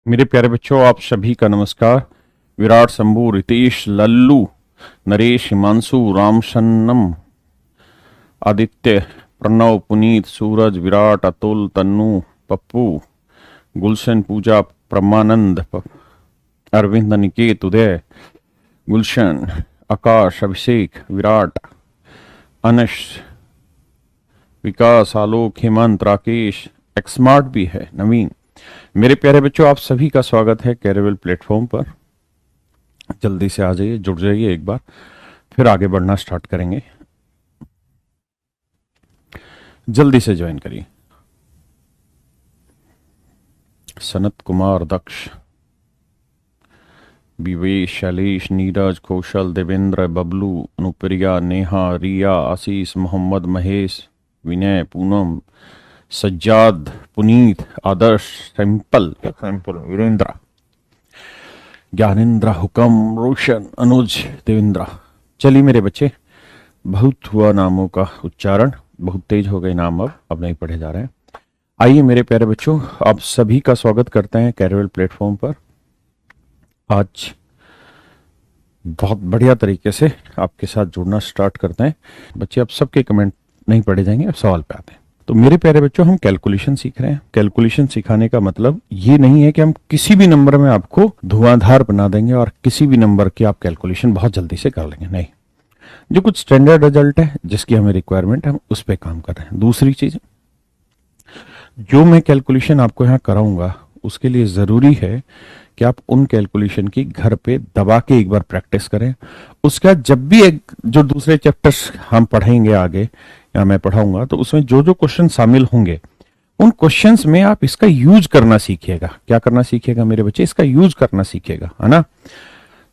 मेरे प्यारे बच्चों, आप सभी का नमस्कार। विराट, शंभू, रितेश, लल्लू, नरेश, हिमांशु, रामशन्नम, आदित्य, प्रणव, पुनीत, सूरज, विराट, अतुल, तन्नू, पप्पू, गुलशन, पूजा, प्रमानंद, अरविंद, अनिकेत, उदय, गुलशन, आकाश, अभिषेक, विराट, अनश, विकास, आलोक, हेमंत, राकेश, एक्समार्ट भी है, नवीन। मेरे प्यारे बच्चों, आप सभी का स्वागत है कैरेवल प्लेटफॉर्म पर। जल्दी से आ जाइए, जुड़ जाइए एक बार, फिर आगे बढ़ना स्टार्ट करेंगे। जल्दी से ज्वाइन करिए। सनत कुमार, दक्ष, विवेश, शैलेश, नीरज, कौशल, देवेंद्र, बबलू, अनुप्रिया, नेहा, रिया, आशीष, मोहम्मद, महेश, विनय, पूनम, सज्जाद, पुनीत, आदर्श, सैंपल, वीरेंद्र, ज्ञानेन्द्र, हुकम, रोशन, अनुज, देवेंद्र। चलिए मेरे बच्चे, बहुत हुआ नामों का उच्चारण, बहुत तेज हो गए नाम, अब नहीं पढ़े जा रहे हैं। आइए मेरे प्यारे बच्चों, आप सभी का स्वागत करते हैं कैरेवल प्लेटफॉर्म पर। आज बहुत बढ़िया तरीके से आपके साथ जुड़ना स्टार्ट करते हैं। बच्चे, अब सबके कमेंट नहीं पढ़े जाएंगे, अब सवाल पे आते हैं। तो मेरे प्यारे बच्चों, हम कैलकुलेशन सीख रहे हैं। कैलकुलेशन सिखाने का मतलब ये नहीं है कि हम किसी भी नंबर में आपको धुआंधार बना देंगे और किसी भी नंबर की आप कैलकुलेशन बहुत जल्दी से कर लेंगे, नहीं। जो कुछ स्टैंडर्ड रिजल्ट है, जिसकी हमें रिक्वायरमेंट है, हम उस पर काम कर रहे हैं। दूसरी चीज, जो मैं कैलकुलेशन आपको यहाँ कराऊंगा, उसके लिए जरूरी है कि आप उन कैलकुलेशन की घर पे दबा के एक बार प्रैक्टिस करें। उसका जब भी एक जो दूसरे चैप्टर्स हम पढ़ेंगे आगे या मैं पढ़ाऊंगा, तो उसमें जो जो क्वेश्चन शामिल होंगे, उन क्वेश्चंस में आप इसका यूज करना सीखिएगा। क्या करना सीखिएगा मेरे बच्चे? इसका यूज करना सीखिएगा, है ना।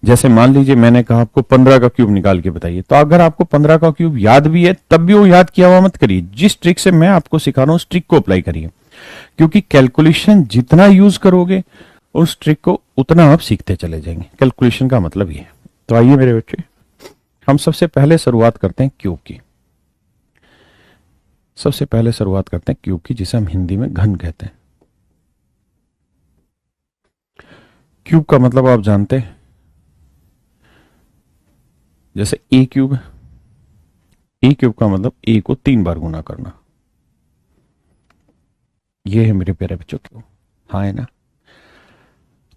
जैसे मान लीजिए मैंने कहा आपको 15 का क्यूब निकाल के बताइए, तो अगर आपको 15 का क्यूब याद भी है, तब भी वो याद किया हुआ मत करिए। जिस ट्रिक से मैं आपको सिखा रहा हूं, उस ट्रिक को अप्लाई करिए, क्योंकि कैलकुलेशन जितना यूज करोगे उस ट्रिक को उतना आप सीखते चले जाएंगे। कैलकुलेशन का मतलब ये है। तो आइए मेरे बच्चे, हम सबसे पहले शुरुआत करते हैं क्यूब की। सबसे पहले शुरुआत करते हैं क्यूब की, जिसे हम हिंदी में घन कहते हैं। क्यूब का मतलब आप जानते हैं, जैसे ए क्यूब है। ए क्यूब का मतलब ए को 3 बार गुना करना। ये है मेरे प्यारे बच्चों क्यूब। हाँ, है ना।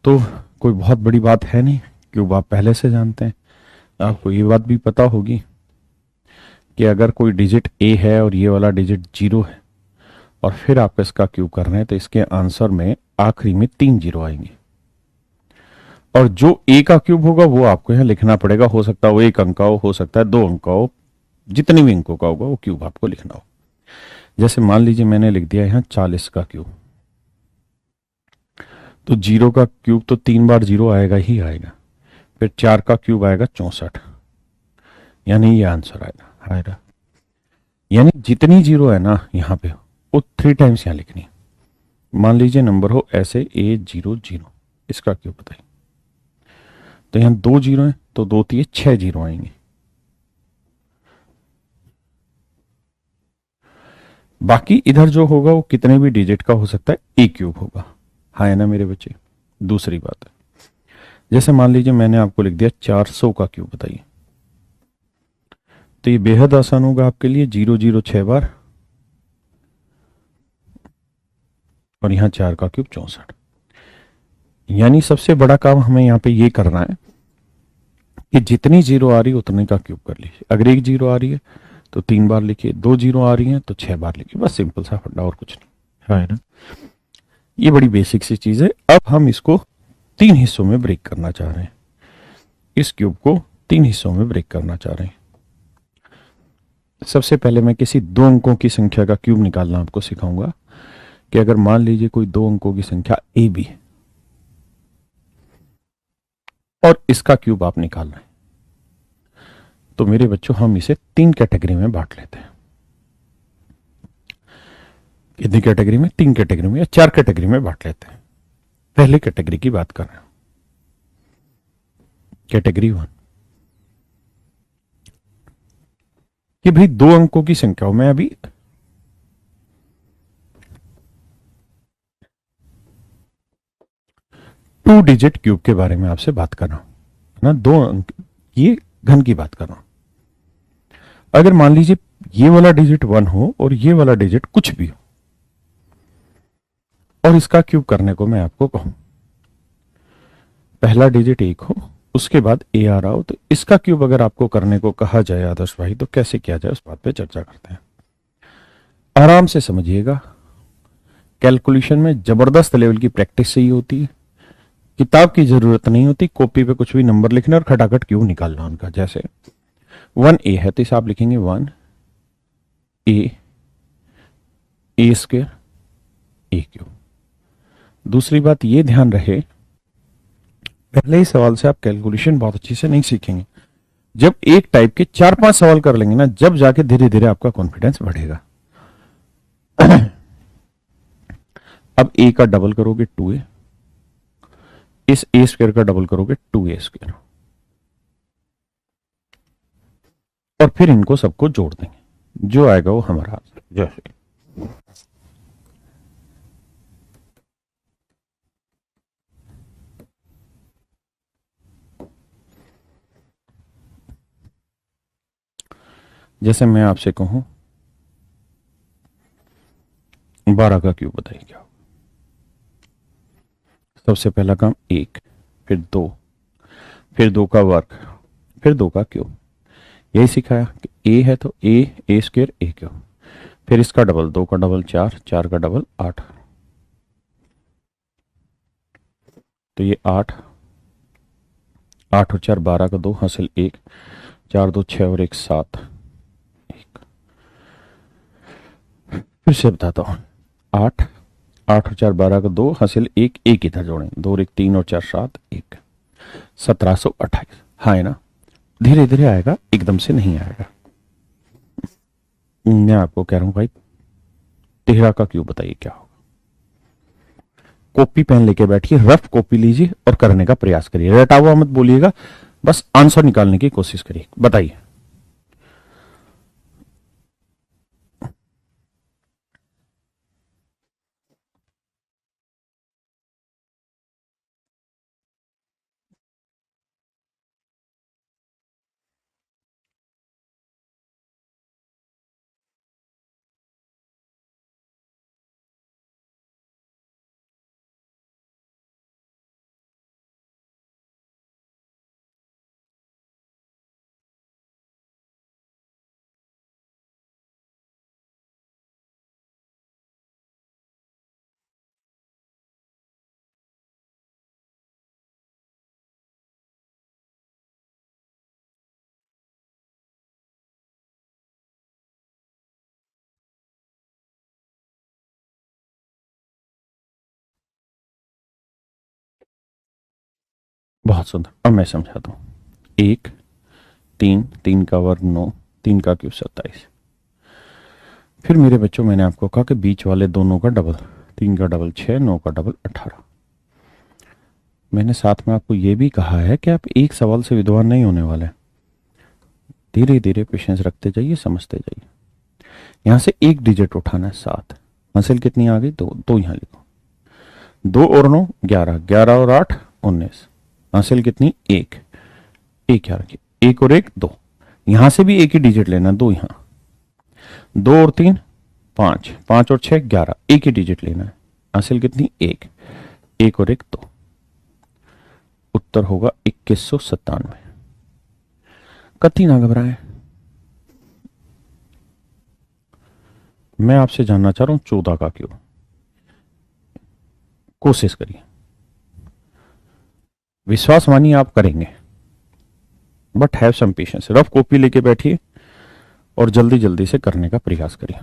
तो कोई बहुत बड़ी बात है नहीं, क्यूब आप पहले से जानते हैं। आपको ये बात भी पता होगी कि अगर कोई डिजिट ए है और ये वाला डिजिट 0 है, और फिर आप इसका क्यूब कर रहे हैं, तो इसके आंसर में आखिरी में 3 जीरो आएंगे। और जो ए का क्यूब होगा वो आपको यहाँ लिखना पड़ेगा। हो सकता है वो 1 अंक का हो सकता है 2 अंक का हो, जितने भी अंकों का होगा वो क्यूब आपको लिखना हो। जैसे मान लीजिए मैंने लिख दिया यहाँ 40 का क्यूब, तो 0 का क्यूब तो 3 बार 0 आएगा ही आएगा। फिर 4 का क्यूब आएगा 64, यानी ये आंसर आएगा। यानी जितनी 0 है ना यहाँ पे, वो 3 टाइम्स यहाँ लिखनी। मान लीजिए नंबर हो ऐसे A00, इसका क्यूब बताइए। तो यहाँ 2 जीरो है, तो 2 3 6 जीरो आएंगे। बाकी इधर जो होगा वो कितने भी डिजिट का हो सकता है, ए क्यूब होगा। हाँ, है ना मेरे बच्चे। दूसरी बात है, जैसे मान लीजिए मैंने आपको लिख दिया 400 का क्यूब बताइए, तो ये बेहद आसान होगा आपके लिए। 0 0 6 बार, और यहाँ 4 का क्यूब 64। यानी सबसे बड़ा काम हमें यहाँ पे ये करना है कि जितनी 0 आ रही है उतने का क्यूब कर लीजिए। अगर 1 0 आ रही है तो 3 बार लिखिए, 2 0 आ रही है तो 6 बार लिखिए। बस सिंपल सा फंडा, और कुछ नहीं, है ना। ये बड़ी बेसिक सी चीज है। अब हम इसको 3 हिस्सों में ब्रेक करना चाह रहे हैं। इस क्यूब को 3 हिस्सों में ब्रेक करना चाह रहे हैं। सबसे पहले मैं किसी 2 अंकों की संख्या का क्यूब निकालना आपको सिखाऊंगा, कि अगर मान लीजिए कोई 2 अंकों की संख्या ए बी है और इसका क्यूब आप निकाल रहे हैं, तो मेरे बच्चों हम इसे 3 कैटेगरी में बांट लेते हैं। कितनी कैटेगरी में? 3 कैटेगरी में या 4 कैटेगरी में बांट लेते हैं। पहले कैटेगरी की बात कर रहे हैं, कैटेगरी 1, कि भाई 2 अंकों की संख्या हो। मैं अभी टू डिजिट क्यूब के बारे में आपसे बात कर रहा हूं, है ना, दो अंक ये घन की बात कर रहा हूं। अगर मान लीजिए ये वाला डिजिट 1 हो और ये वाला डिजिट कुछ भी हो और इसका क्यूब करने को मैं आपको कहूं, पहला डिजिट 1 हो, उसके बाद ए आ रहा हो, तो इसका क्यूब अगर आपको करने को कहा जाए आदर्श भाई, तो कैसे किया जाए उस बात पे चर्चा करते हैं। आराम से समझिएगा, कैलकुलेशन में जबरदस्त लेवल की प्रैक्टिस चाहिए होती है। किताब की जरूरत नहीं होती, कॉपी पे कुछ भी नंबर लिखना और खटाखट क्यूब निकालना उनका। जैसे 1 ए है तो इसे आप लिखेंगे 1 ए ए क्यूब। दूसरी बात ये ध्यान रहे, पहले ही सवाल से आप कैलकुलेशन बहुत अच्छी से नहीं सीखेंगे। जब एक टाइप के 4-5 सवाल कर लेंगे ना, जब जाके धीरे धीरे आपका कॉन्फिडेंस बढ़ेगा। अब ए का डबल करोगे 2 ए, इस ए स्क्वायर का डबल करोगे 2 ए स्क्वायर, और फिर इनको सबको जोड़ देंगे, जो आएगा वो हमारा आंसर। जैसे जैसे मैं आपसे कहूं 12 का क्यूब बताइए क्या। सबसे पहला काम 1, फिर 2, फिर 2 का वर्ग, फिर 2 का क्यूब। यही सिखाया कि ए है तो ए स्क्वायर ए क्यूब, फिर इसका डबल, 2 का डबल 4, 4 का डबल 8, तो ये 8, 8 और 4 12 का 2 हासिल 1, 4 2 6 और 1 7, 1। फिर से बताता हूँ, 8, 8 और 4 12 का 2 हासिल 1, 1 इधर जोड़ें, 2 और 1 3 और 4 7, 1, 1728। हाँ है ना, धीरे धीरे आएगा, एकदम से नहीं आएगा। मैं आपको कह रहा हूँ भाई 13 का क्यूब बताइए क्या होगा। कॉपी पेन लेके बैठिए, रफ कॉपी लीजिए और करने का प्रयास करिए, रटा हुआ मत बोलिएगा, बस आंसर निकालने की कोशिश करिए। बताइए। बहुत सुंदर, अब मैं समझाता हूँ। 1, 3, 3 का वर्ग 9, 3 का क्यूब 27। फिर मेरे बच्चों मैंने आपको कहा कि बीच वाले दोनों का डबल, 3 का डबल 6, 9 का डबल 18। मैंने साथ में आपको यह भी कहा है कि आप एक सवाल से विद्वान नहीं होने वाले, धीरे धीरे पेशेंस रखते जाइए, समझते जाइए। यहां से एक डिजिट उठाना है 7, हासिल कितनी आ गई, 2, 2 यहां लिखो, 2 और 9 11, 11 और 8 19, हासिल कितनी 1, 1 यहाँ रखिए, 1 और 1 2, यहां से भी एक ही डिजिट लेना, 2 यहां, 2 और 3 5, 5 और 6 11, एक ही डिजिट लेना है, हासिल कितनी 1, 1 और 1 2, उत्तर होगा 2197। कति ना घबराएं, मैं आपसे जानना चाह रहा हूं 14 का क्यों, कोशिश करिए, विश्वास मानिए आप करेंगे, but have some patience, rough copy लेके बैठिए और जल्दी जल्दी से करने का प्रयास करिए।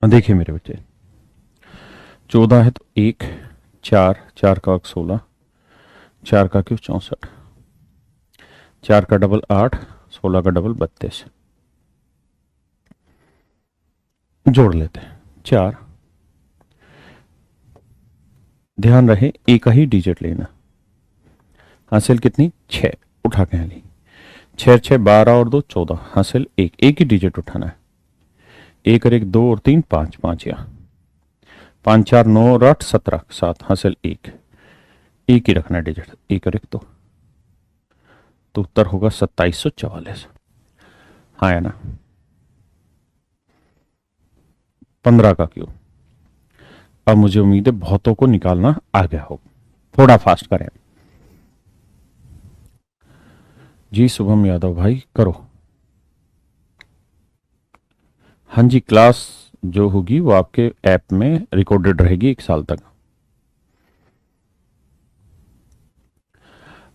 देखिए मेरे बच्चे, 14 है तो 1, 4, 4 का 16, 4 का क्यूब 64, 4 का डबल 8, 16 का डबल 32। जोड़ लेते हैं 4। ध्यान रहे एक ही डिजिट लेना। हासिल कितनी? 6। उठा के ली 6 6 12 और 2 14। हासिल एक ही डिजिट उठाना है। 1 और 1 2 और 3 5 5 या 5 4 9 और 8 17 7। हासिल एक ही रखना है डिजिट। 1 और 1 2 तो उत्तर होगा 2744। हाँ है ना। 15 का क्यूब। अब मुझे उम्मीद है बहुतों को निकालना आ गया हो। थोड़ा फास्ट करें जी। शुभम यादव भाई करो। हाँ जी, क्लास जो होगी वो आपके ऐप में रिकॉर्डेड रहेगी 1 साल तक।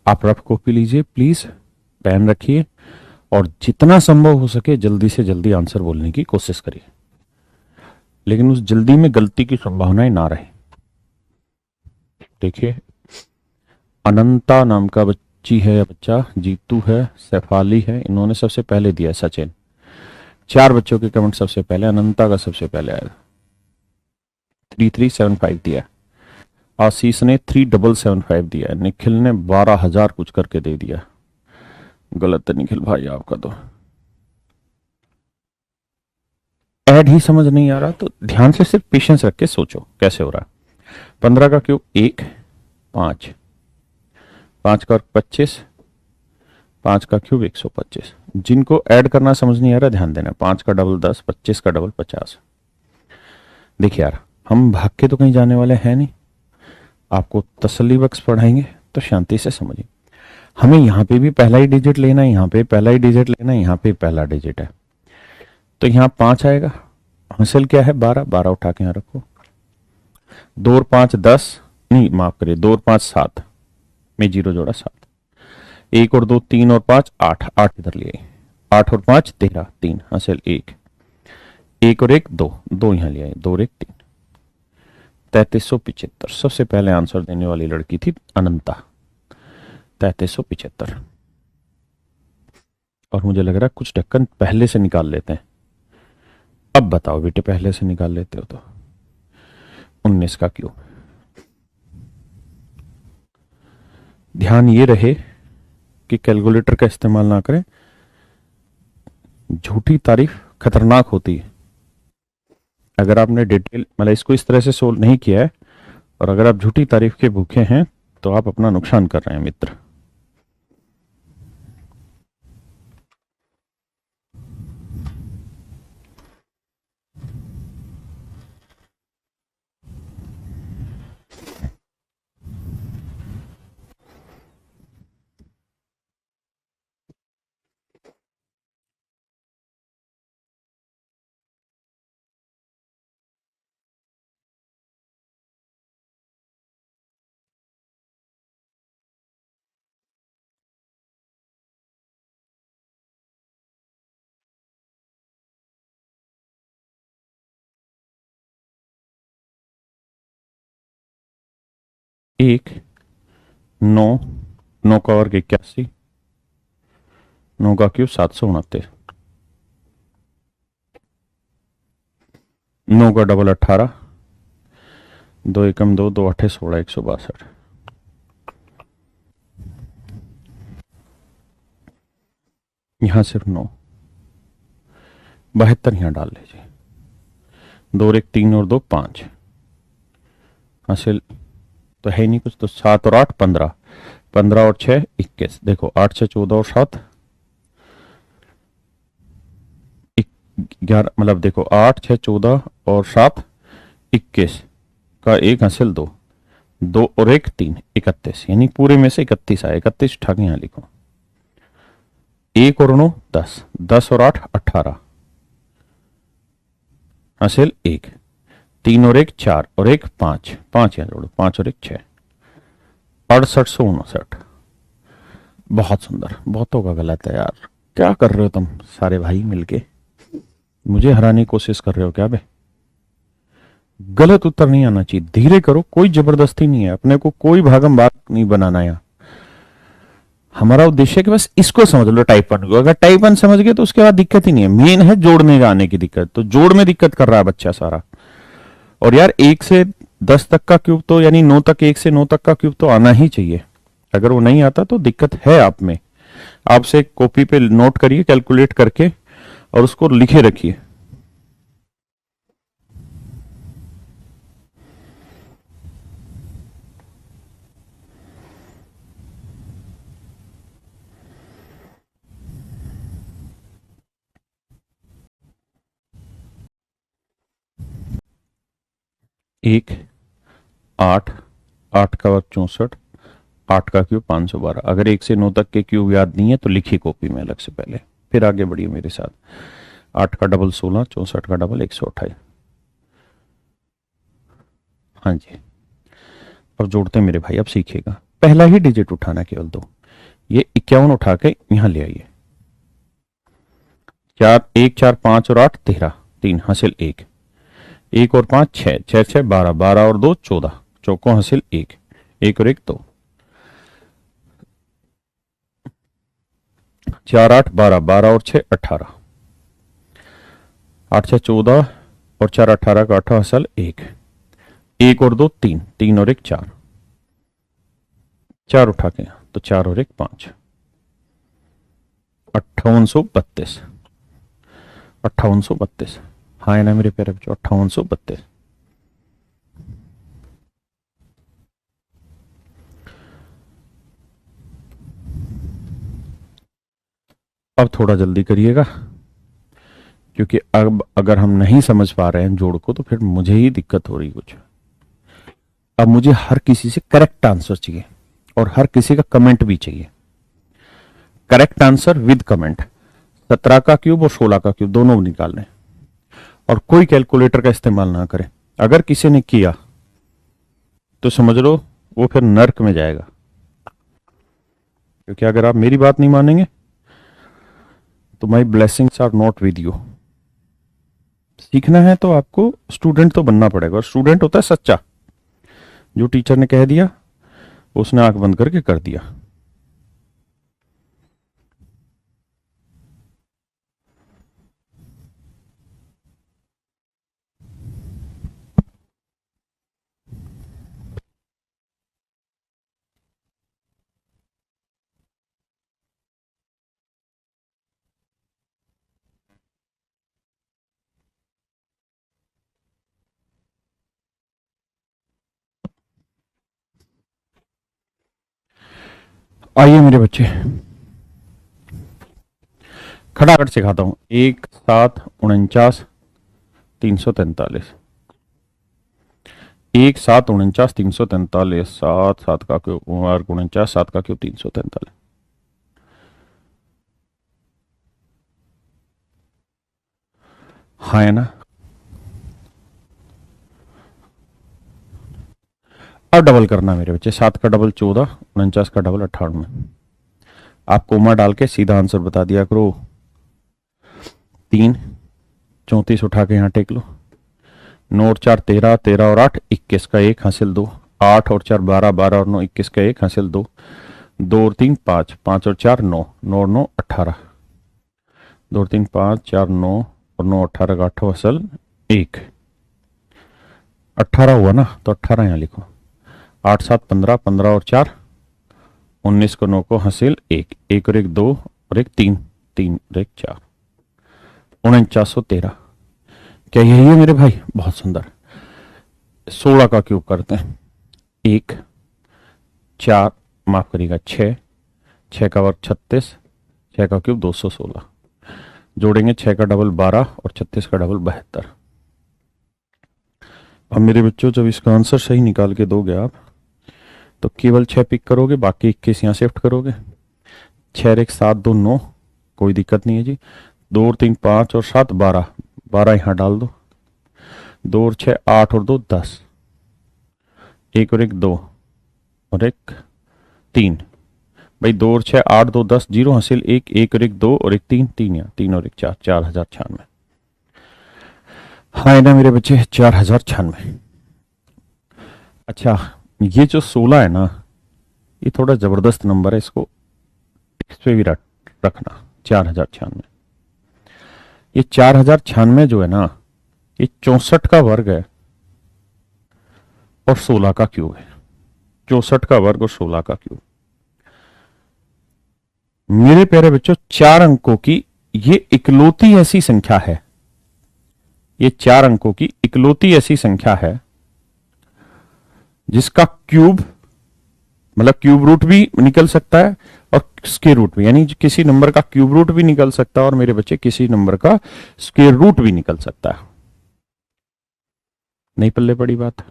आप रफ कॉपी लीजिए प्लीज, पेन रखिए और जितना संभव हो सके जल्दी से जल्दी आंसर बोलने की कोशिश करिए, लेकिन उस जल्दी में गलती की संभावनाएं ना रहे। देखिए, अनंता नाम का बच्ची है या बच्चा, जीतू है, सैफाली है, इन्होंने सबसे पहले दिया है। सचिन, 4 बच्चों के कमेंट सबसे पहले, अनंता का सबसे पहले आया। 3375 दिया। आशीष ने 3775 दिया है। निखिल ने 12,000 कुछ करके दे दिया। गलत है निखिल भाई आपका तो। ऐड ही समझ नहीं आ रहा तो ध्यान से सिर्फ पेशेंस रख के सोचो कैसे हो रहा है। 15 का क्यूब 1 5, 5 का 25, 5 का क्यूब 125। जिनको ऐड करना समझ नहीं आ रहा ध्यान देना। 5 का डबल 10, 25 का डबल 50। देखिए यार, हम भाग के तो कहीं जाने वाले हैं नहीं, आपको तसल्ली बख्श पढ़ाएंगे तो शांति से समझिए। हमें यहाँ पे भी पहला ही डिजिट लेना है, यहाँ पे पहला ही डिजिट लेना है, यहाँ पे पहला डिजिट है तो यहाँ 5 आएगा। हासिल क्या है? 12। 12 उठा के यहाँ रखो। 2 और 5 10, नहीं माफ करिए, 2 और 5 7 में 0 जोड़ा 7। 1 और 2 3 और 5 8, 8 इधर लिए। 8 और 5 13, 3। हासिल 1। 1 और 1 2, 2 यहाँ लिया 2 और 1 3। 3375 सबसे पहले आंसर देने वाली लड़की थी अनंता। 3375। और मुझे लग रहा है कुछ ढक्कन पहले से निकाल लेते हैं। अब बताओ बेटे, पहले से निकाल लेते हो तो 19 का क्यों? ध्यान ये रहे कि कैलकुलेटर का इस्तेमाल ना करें। झूठी तारीफ खतरनाक होती है। अगर आपने डिटेल मतलब इसको इस तरह से सोल्व नहीं किया है और अगर आप झूठी तारीफ के भूखे हैं तो आप अपना नुकसान कर रहे हैं मित्र। एक 9, 9 का वर्ग 81, 9 का क्यूब 729, 9 का डबल 18, 2 एकम 2, 2 8 16, 162। यहां सिर्फ 9, 72 यहां डाल लीजिए। 2 और 1 3 और 2 5। हासिल तो है ही नहीं कुछ, तो 7 और 8 15, 15 और 6 21। देखो 8 6 14 और 7 11, मतलब देखो 8 6 14 और 7 21 का एक हासिल 2, 2 और 1 3 31, यानी पूरे में से 31 आया। 31 उठा के यहां लिखो। 1 और 9 10, 10 और 8 18, हासिल 1। 3 और 1 4 और 1 5, 5 यहां जोड़ो। 5 और 1 6, 6859। बहुत सुंदर। बहुतों का गलत है यार। क्या कर रहे हो तुम सारे भाई मिलके? मुझे हराने की कोशिश कर रहे हो क्या बे? गलत उत्तर नहीं आना चाहिए, धीरे करो, कोई जबरदस्ती नहीं है, अपने को कोई भागम भाग नहीं बनाना है। हमारा उद्देश्य है कि बस इसको समझ लो टाइप वन को, अगर टाइप वन समझ गए तो उसके बाद दिक्कत ही नहीं है। मेन है जोड़ने का आने की दिक्कत, तो जोड़ में दिक्कत कर रहा है बच्चा सारा। और यार 1 से 10 तक का क्यूब तो यानी 9 तक, 1 से 9 तक का क्यूब तो आना ही चाहिए। अगर वो नहीं आता तो दिक्कत है आप में। आपसे कॉपी पे नोट करिए कैलकुलेट करके और उसको लिखे रखिए। एक, 8, 8 का वर्ग 64, 8 का क्यूब 512। अगर 1 से 9 तक के क्यूब याद नहीं है तो लिखिए कॉपी में अलग से पहले, फिर आगे बढ़िए मेरे साथ। 8 का डबल 16, 64 का डबल 128। हाँ जी, अब जोड़ते हैं मेरे भाई, अब सीखिएगा। पहला ही डिजिट उठाना केवल दो, ये 51 उठा के यहां ले आइए। 4, 1, 4, 5 और 8 13, 3 हासिल 1, 1 और 5 6, 6 6 12, 12 और 2 14, चौको हासिल 1, 1 और 1 2, 4 8 12, 12 और 6 18, 8 6 14 और 4 18 का 8 हासिल 1, 1 और 2 3, 3 और 1 4, 4 उठा के तो 4 और 1 5, 5832, 5832। हाँ है ना मेरे प्यारे बच्चों, 5832। अब थोड़ा जल्दी करिएगा, क्योंकि अब अगर हम नहीं समझ पा रहे हैं जोड़ को तो फिर मुझे ही दिक्कत हो रही कुछ। अब मुझे हर किसी से करेक्ट आंसर चाहिए और हर किसी का कमेंट भी चाहिए। Correct answer with comment. 17 का क्यूब और 16 का क्यूब दोनों निकालने, और कोई कैलकुलेटर का इस्तेमाल ना करें। अगर किसी ने किया तो समझ लो वो फिर नर्क में जाएगा, क्योंकि अगर आप मेरी बात नहीं मानेंगे तो my blessings are not with you. सीखना है तो आपको स्टूडेंट तो बनना पड़ेगा, और स्टूडेंट होता है सच्चा, जो टीचर ने कह दिया उसने आंख बंद करके कर दिया। आइए मेरे बच्चे, खटाखट सिखाता हूं। 1 7 49 343, 1 7 49 343, 7 7 का क्यूब 49, 7 का क्यूब 343। हाँ है ना। अब डबल करना मेरे बच्चे, 7 का डबल 14, 49 का डबल 98। आप कोमा डाल के सीधा आंसर बता दिया करो। 3 34 उठा के यहाँ टेक लो। 9 और 4 13, 13 और 8 21 का 1 हासिल 2, 8 और 4 12, 12 और 9 21 का 1 हासिल 2, 2 और 3 5, 5 और 4 9, 9 और 9 18, 2 और 3 5 4 9 और 9 18 का 8 हासिल 1, 18 हुआ ना, तो 18 यहाँ लिखो। 8 7 15, 15 और 4 19 को 9 को हासिल 1, 1 और 1 2 और 1 3, 3 और 1 4, 4913। क्या यही है मेरे भाई? बहुत सुंदर। 16 का क्यूब करते हैं। 1 4, माफ करिएगा 6, 6 का वर्ग 36, 6 का क्यूब 216। जोड़ेंगे 6 का डबल 12 और 36 का डबल 72। अब मेरे बच्चों जब इसका आंसर सही निकाल के दोगे आप तो केवल 6 पिक करोगे, बाकी 21 यहाँ शिफ्ट करोगे। 6 और 1 7 2 9, कोई दिक्कत नहीं है जी। 2 और 3 5 और 7 12, 12 यहाँ डाल दो। 2 और 6 8 और 2 10, 1 और 1 2 और 1 3। भाई 2 और 6 8 2 10, 0 हासिल 1, 1 और 1 2 और 1 3, 3 यहाँ 3 और 1 4, 4096। हाँ ना मेरे बच्चे, 4096। अच्छा, ये जो 16 है ना, ये थोड़ा जबरदस्त नंबर है, इसको इस पे भी रखना। 4096, ये 4096 जो है ना, ये 64 का वर्ग है और 16 का क्यूब है। 64 का वर्ग और 16 का क्यूब। मेरे प्यारे बच्चों, 4 अंकों की ये इकलौती ऐसी संख्या है, ये 4 अंकों की इकलौती ऐसी संख्या है जिसका क्यूब, मतलब क्यूब रूट भी निकल सकता है और स्क्वायर रूट भी, यानी किसी नंबर का क्यूब रूट भी निकल सकता है और मेरे बच्चे किसी नंबर का स्क्वायर रूट भी निकल सकता है। नहीं पल्ले पड़ी बात?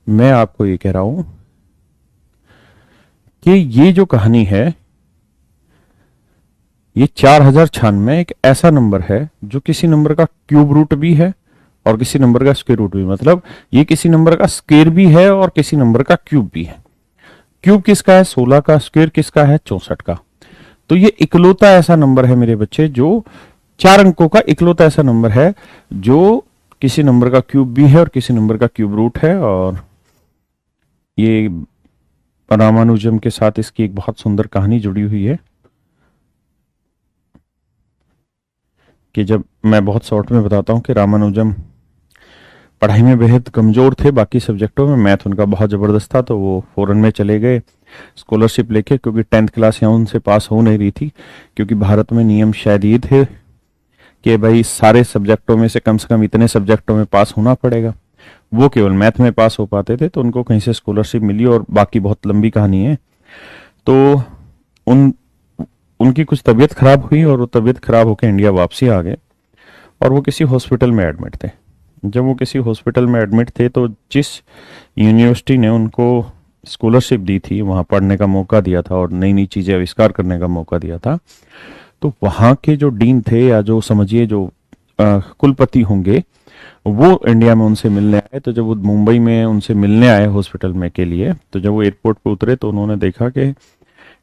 मैं आपको ये कह रहा हूं कि ये जो कहानी है, ये 4096 एक ऐसा नंबर है जो किसी नंबर का क्यूब रूट भी है और किसी नंबर का स्क्वायर रूट भी, मतलब ये किसी नंबर का स्क्वायर भी है और किसी नंबर का क्यूब भी है। क्यूब किसका है? 16 का। स्क्वायर किसका है? 64 का। तो ये इकलौता ऐसा नंबर है मेरे बच्चे, जो 4 अंकों का इकलौता ऐसा नंबर है जो किसी नंबर का क्यूब भी है और किसी नंबर का क्यूब रूट है। और ये रामानुजम के साथ इसकी एक बहुत सुंदर कहानी जुड़ी हुई है कि जब मैं बहुत शॉर्ट में बताता हूं कि रामानुजम पढ़ाई में बेहद कमजोर थे, बाकी सब्जेक्टों में मैथ उनका बहुत जबरदस्त था, तो वो फॉरेन में चले गए स्कॉलरशिप लेके, क्योंकि 10th क्लास यहाँ उनसे पास हो नहीं रही थी, क्योंकि भारत में नियम शायद ये थे कि भाई सारे सब्जेक्टों में से कम इतने सब्जेक्टों में पास होना पड़ेगा। वो केवल मैथ में पास हो पाते थे, तो उनको कहीं से स्कॉलरशिप मिली और बाकी बहुत लंबी कहानी है। तो उन उनकी कुछ तबीयत खराब हुई और वो तबीयत खराब होकर इंडिया वापसी आ गए और वो किसी हॉस्पिटल में एडमिट थे। जब वो किसी हॉस्पिटल में एडमिट थे तो जिस यूनिवर्सिटी ने उनको स्कॉलरशिप दी थी, वहाँ पढ़ने का मौका दिया था और नई नई चीज़ें आविष्कार करने का मौका दिया था, तो वहाँ के जो डीन थे या जो समझिए जो कुलपति होंगे, वो इंडिया में उनसे मिलने आए। तो जब वो मुंबई में उनसे मिलने आए हॉस्पिटल में के लिए, तो जब वो एयरपोर्ट पे उतरे तो उन्होंने देखा कि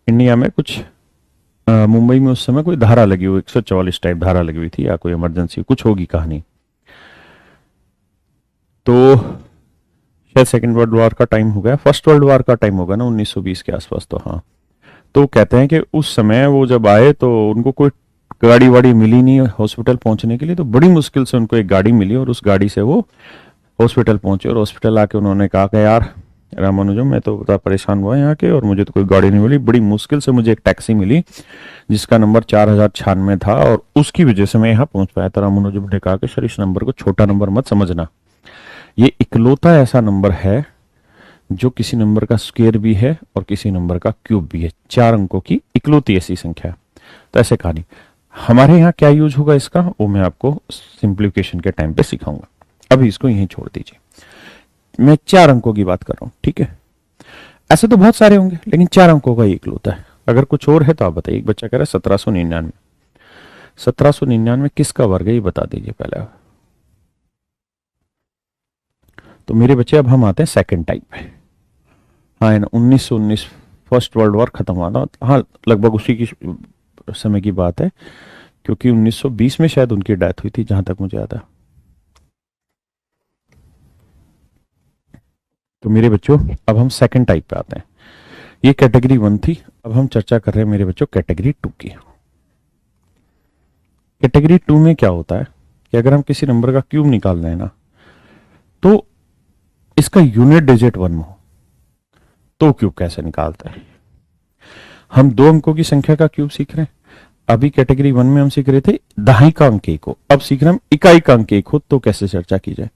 इंडिया में कुछ मुंबई में उस समय कोई धारा लगी हुई, 144 टाइप धारा लगी हुई थी या कोई इमरजेंसी कुछ होगी कहानी। तो शायद सेकेंड वर्ल्ड वॉर का टाइम हो गया, फर्स्ट वर्ल्ड वॉर का टाइम होगा ना, 1920 के आसपास। तो हाँ, तो कहते हैं कि उस समय वो जब आए तो उनको कोई गाड़ी वाड़ी मिली नहीं हॉस्पिटल पहुंचने के लिए, तो बड़ी मुश्किल से उनको एक गाड़ी मिली और उस गाड़ी से वो हॉस्पिटल पहुंचे। और हॉस्पिटल आके उन्होंने कहा कि यार रामानुजम, मैं तो बड़ा परेशान हुआ यहाँ के और मुझे तो कोई गाड़ी नहीं मिली, बड़ी मुश्किल से मुझे एक टैक्सी मिली जिसका नंबर 4096 था और उसकी वजह से मैं यहाँ पहुंच पाया। तो रामानुजम ने कहा कि सर इस नंबर को छोटा नंबर मत समझना, ये इकलौता ऐसा नंबर है जो किसी नंबर का स्क्वायर भी है और किसी नंबर का क्यूब भी है। 4 अंकों की इकलौती ऐसी संख्या है। तो ऐसे कहानी हमारे यहाँ क्या यूज होगा इसका, वो मैं आपको सिंप्लीफिकेशन के टाइम पे सिखाऊंगा। अभी इसको यहीं छोड़ दीजिए, मैं 4 अंकों की बात कर रहा हूं, ठीक है? ऐसे तो बहुत सारे होंगे लेकिन 4 अंकों का इकलौता है। अगर कुछ और है तो आप बताइए। एक बच्चा कह रहा है 1799। 1799 किसका वर्ग है ये बता दीजिए पहले। तो मेरे बच्चे अब हम आते हैं सेकंड टाइप पे। हाँ है ना, 1919 फर्स्ट वर्ल्ड वॉर खत्म हुआ था। हाँ, लगभग उसी की समय की बात है, क्योंकि 1920 में शायद उनकी डेथ हुई थी जहां तक मुझे याद है। तो मेरे बच्चों अब हम सेकंड टाइप पे आते हैं। ये कैटेगरी 1 थी, अब हम चर्चा कर रहे हैं मेरे बच्चों कैटेगरी 2 की। कैटेगरी 2 में क्या होता है कि अगर हम किसी नंबर का क्यूब निकाल रहे हैं ना, तो इसका यूनिट डिजिट 1 हो तो क्यूब कैसे निकालते हैं। हम 2 अंकों की संख्या का क्यूब सीख रहे हैं। अभी कैटेगरी 1 में हम सीख रहे थे दहाई का अंक 1 हो, अब सीख रहे हैं हम इकाई का अंक 1 हो तो कैसे चर्चा की जाए।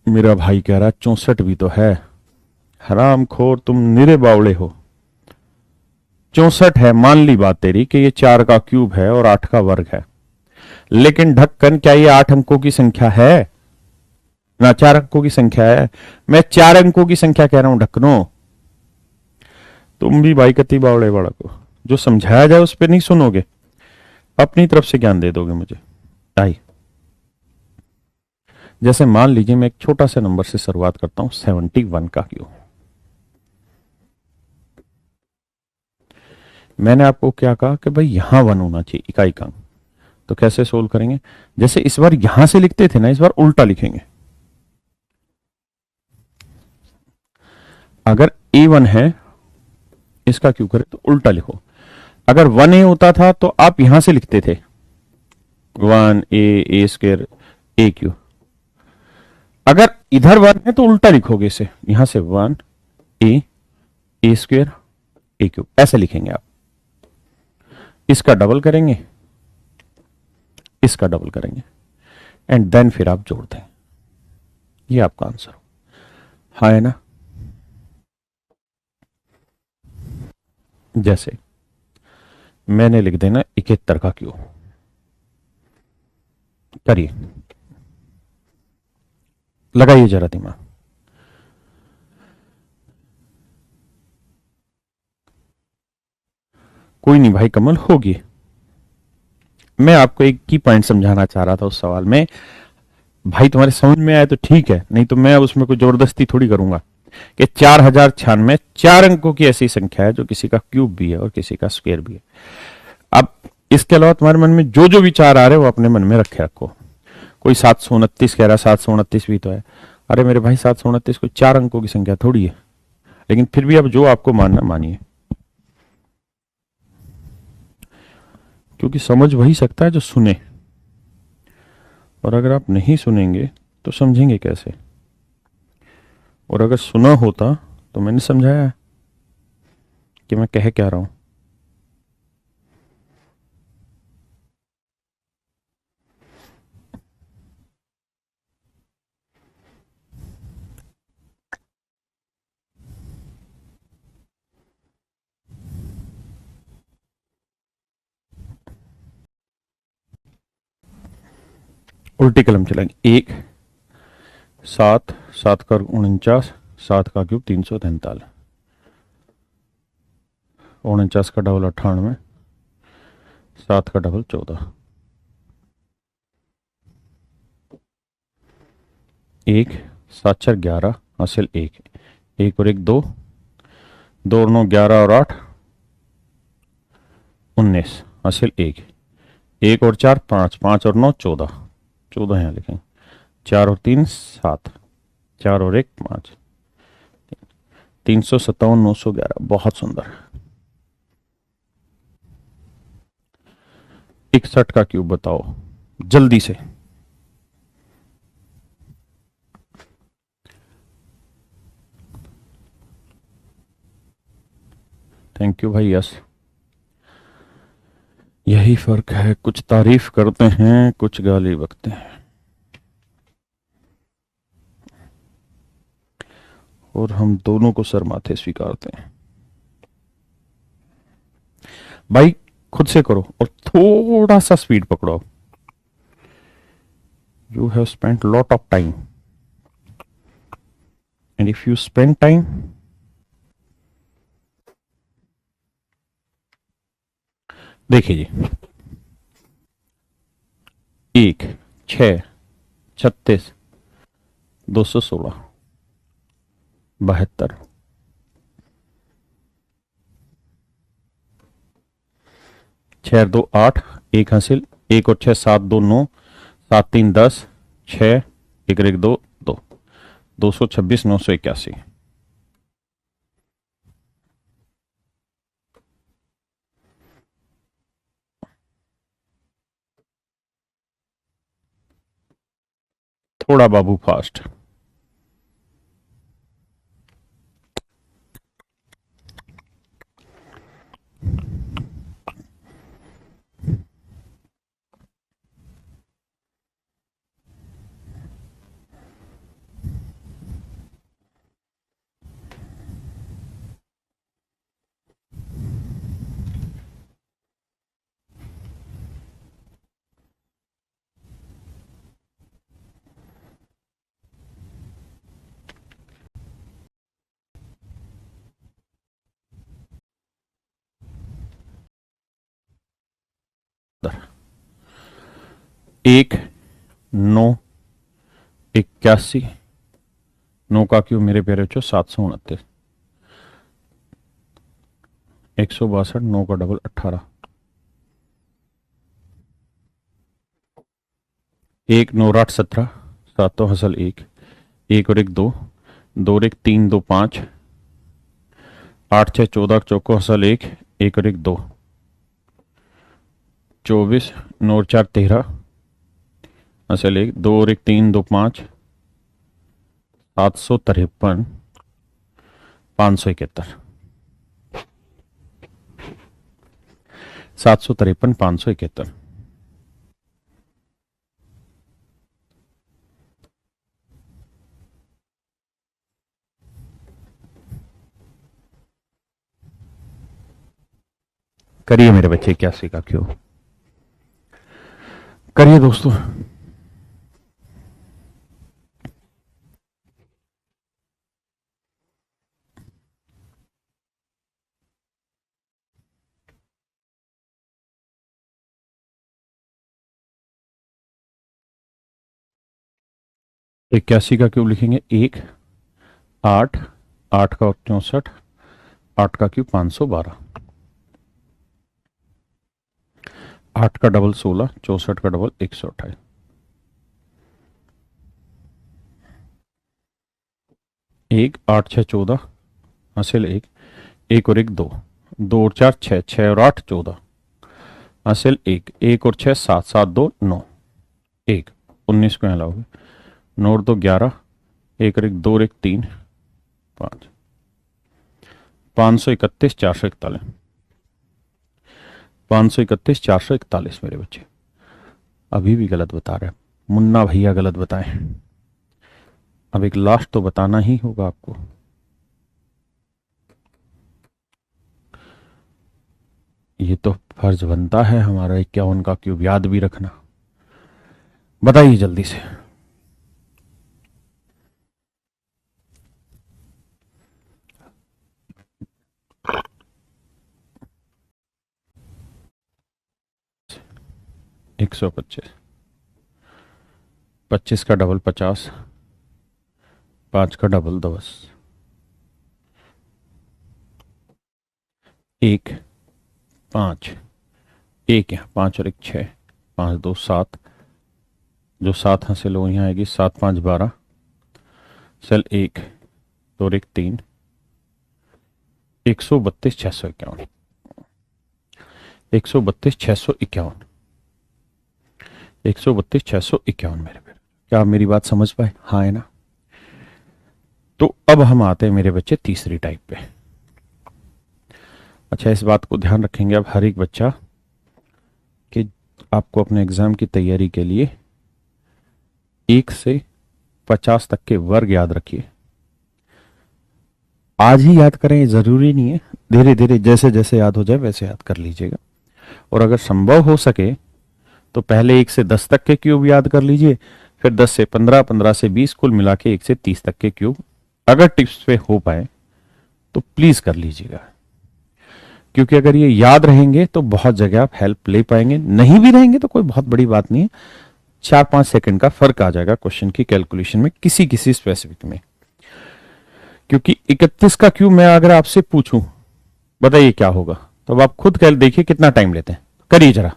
मेरा भाई कह रहा है 64 भी तो है। हराम खोर, तुम निरे बावड़े हो। 64 है, मान ली बात तेरी कि ये 4 का क्यूब है और 8 का वर्ग है, लेकिन ढक्कन क्या ये 8 अंकों की संख्या है ना 4 अंकों की संख्या है? मैं 4 अंकों की संख्या कह रहा हूं ढक्कनो। तुम भी भाई कति बावड़े बड़ा को, जो समझाया जाए उस पर नहीं सुनोगे, अपनी तरफ से ज्ञान दे दोगे मुझे। आई जैसे मान लीजिए मैं एक छोटा सा नंबर से शुरुआत करता हूं, 71 का क्यूब। मैंने आपको क्या कहा कि भाई यहां 1 होना चाहिए इकाई का अंक। तो कैसे सोल्व करेंगे? जैसे इस बार यहां से लिखते थे ना, इस बार उल्टा लिखेंगे। अगर A1 है, इसका क्यों करें तो उल्टा लिखो। अगर 1A होता था तो आप यहां से लिखते थे 1A A क्यू। अगर इधर 1 है तो उल्टा लिखोगे इसे, यहां से 1A A क्यूब ऐसे लिखेंगे आप। इसका डबल करेंगे, इसका डबल करेंगे, एंड देन फिर आप जोड़ दें। ये आपका आंसर हाँ है ना। जैसे मैंने लिख देना 71 का क्यूब। करिए, लगाइए जरा दिमाग। कोई नहीं भाई, कमल होगी। मैं आपको एक की पॉइंट समझाना चाह रहा था उस सवाल में। भाई तुम्हारे समझ में आए तो ठीक है, नहीं तो मैं अब उसमें कोई जबरदस्ती थोड़ी करूंगा। कि 4096 चार अंकों की ऐसी संख्या है जो किसी का क्यूब भी है और किसी का स्क्वायर भी है। अब इसके अलावा तुम्हारे मन में जो जो विचार आ रहे हैं वो अपने मन में रखे रखो। कोई 729 कह रहा है, 729 भी तो है। अरे मेरे भाई, 729 कोई चार अंकों की संख्या थोड़ी है। लेकिन फिर भी अब जो आपको मानना मानिए, क्योंकि समझ वही सकता है जो सुने। और अगर आप नहीं सुनेंगे तो समझेंगे कैसे? और अगर सुना होता तो मैंने समझाया कि मैं कह क्या रहा हूं। उल्टी कलम चलाएंगे। 1 7 7 का 49, 7 का क्यूब 343, 49 का डबल 98, 7 का डबल 14। 1 7 4 11 हासिल 1, 1 और 1 2, 2 और 9 11 और 8 19 हासिल 1, 1 और 4 5, 5 और 9 14, 14 यहाँ लिखेंगे। 4 और 3 7, 4 और 1 5, 357 911। बहुत सुंदर। 61 का क्यूब बताओ जल्दी से। थैंक यू भाई। यस, यही फर्क है, कुछ तारीफ करते हैं, कुछ गाली बकते हैं, और हम दोनों को सर माथे स्वीकारते हैं। भाई खुद से करो और थोड़ा सा स्पीड पकड़ो। You have spent lot of time, and if you spend time, देखिए जी, 1 6 36 216 72, 6 2 8, 1 हासिल, 1 और 6 7 2 9, 7 3 10, 6 1 और 1 2 2, 226 981। थोड़ा बाबू फास्ट। एक 9 81, 9 का क्यूब मेरे प्यारे बच्चों 729, 162, 9 का डबल 18, 1 9 8 17, 7 तो हसल 1, 1 और 1 2, 2 और 1 3, 2 5, 8 6 14, चौको हसल 1, 1 और 1 2, 24, 9 और 4 13, हसल 1, 2 और 1 3, 2 5, 753, 571, 753, 571। करिए मेरे बच्चे 81 का क्यों, करिए दोस्तों। इक्यासी का क्यूब लिखेंगे 1 8, 8 का 64, 8 का क्यूब 512, 8 का डबल 16, 64 का डबल 128, 1 8 6 14, हासिल 1, 1 और 1 2, 2 और 4 6, 6 और 8 14, हासिल 1, 1 और 6 7, 7 2 9, 1 19 को यहाँ लाओगे, 9 और 2 11, 1 और 1 2 और 1 3 5, 531 441, 531 441 मेरे बच्चे। अभी भी गलत बता रहे हैं, मुन्ना भैया गलत बताएं। अब एक लास्ट तो बताना ही होगा आपको। ये तो फर्ज बनता है हमारा 51 का क्यूब याद भी रखना। बताइए जल्दी से। एक 125, 25 का डबल 50, 5 का डबल 10, 1 5, 1 यहाँ 5 और 1 6, 5 2 7, जो 7 हासिल हो यहाँ आएगी, 7 5 12, सेल 1 2 और 1 3, 132 651, 132 651, 132 651 मेरे पे। क्या आप मेरी बात समझ पाए? हाँ है ना। तो अब हम आते हैं मेरे बच्चे तीसरी टाइप पे। अच्छा, इस बात को ध्यान रखेंगे अब हर एक बच्चा कि आपको अपने एग्जाम की तैयारी के लिए 1 से 50 तक के वर्ग याद रखिए। आज ही याद करें ये जरूरी नहीं है, धीरे धीरे जैसे जैसे याद हो जाए वैसे याद कर लीजिएगा। और अगर संभव हो सके तो पहले 1 से 10 तक के क्यूब याद कर लीजिए, फिर 10 से 15, 15 से 20, कुल मिला के 1 से 30 तक के क्यूब अगर टिप्स पे हो पाए तो प्लीज कर लीजिएगा। क्योंकि अगर ये याद रहेंगे तो बहुत जगह आप हेल्प ले पाएंगे, नहीं भी रहेंगे तो कोई बहुत बड़ी बात नहीं है, 4-5 सेकंड का फर्क आ जाएगा क्वेश्चन की कैलकुलेशन में किसी किसी स्पेसिफिक में। क्योंकि 31 का क्यूब मैं अगर आपसे पूछूं बताइए क्या होगा, तो अब आप खुद कैल देखिए कितना टाइम लेते हैं, करिए जरा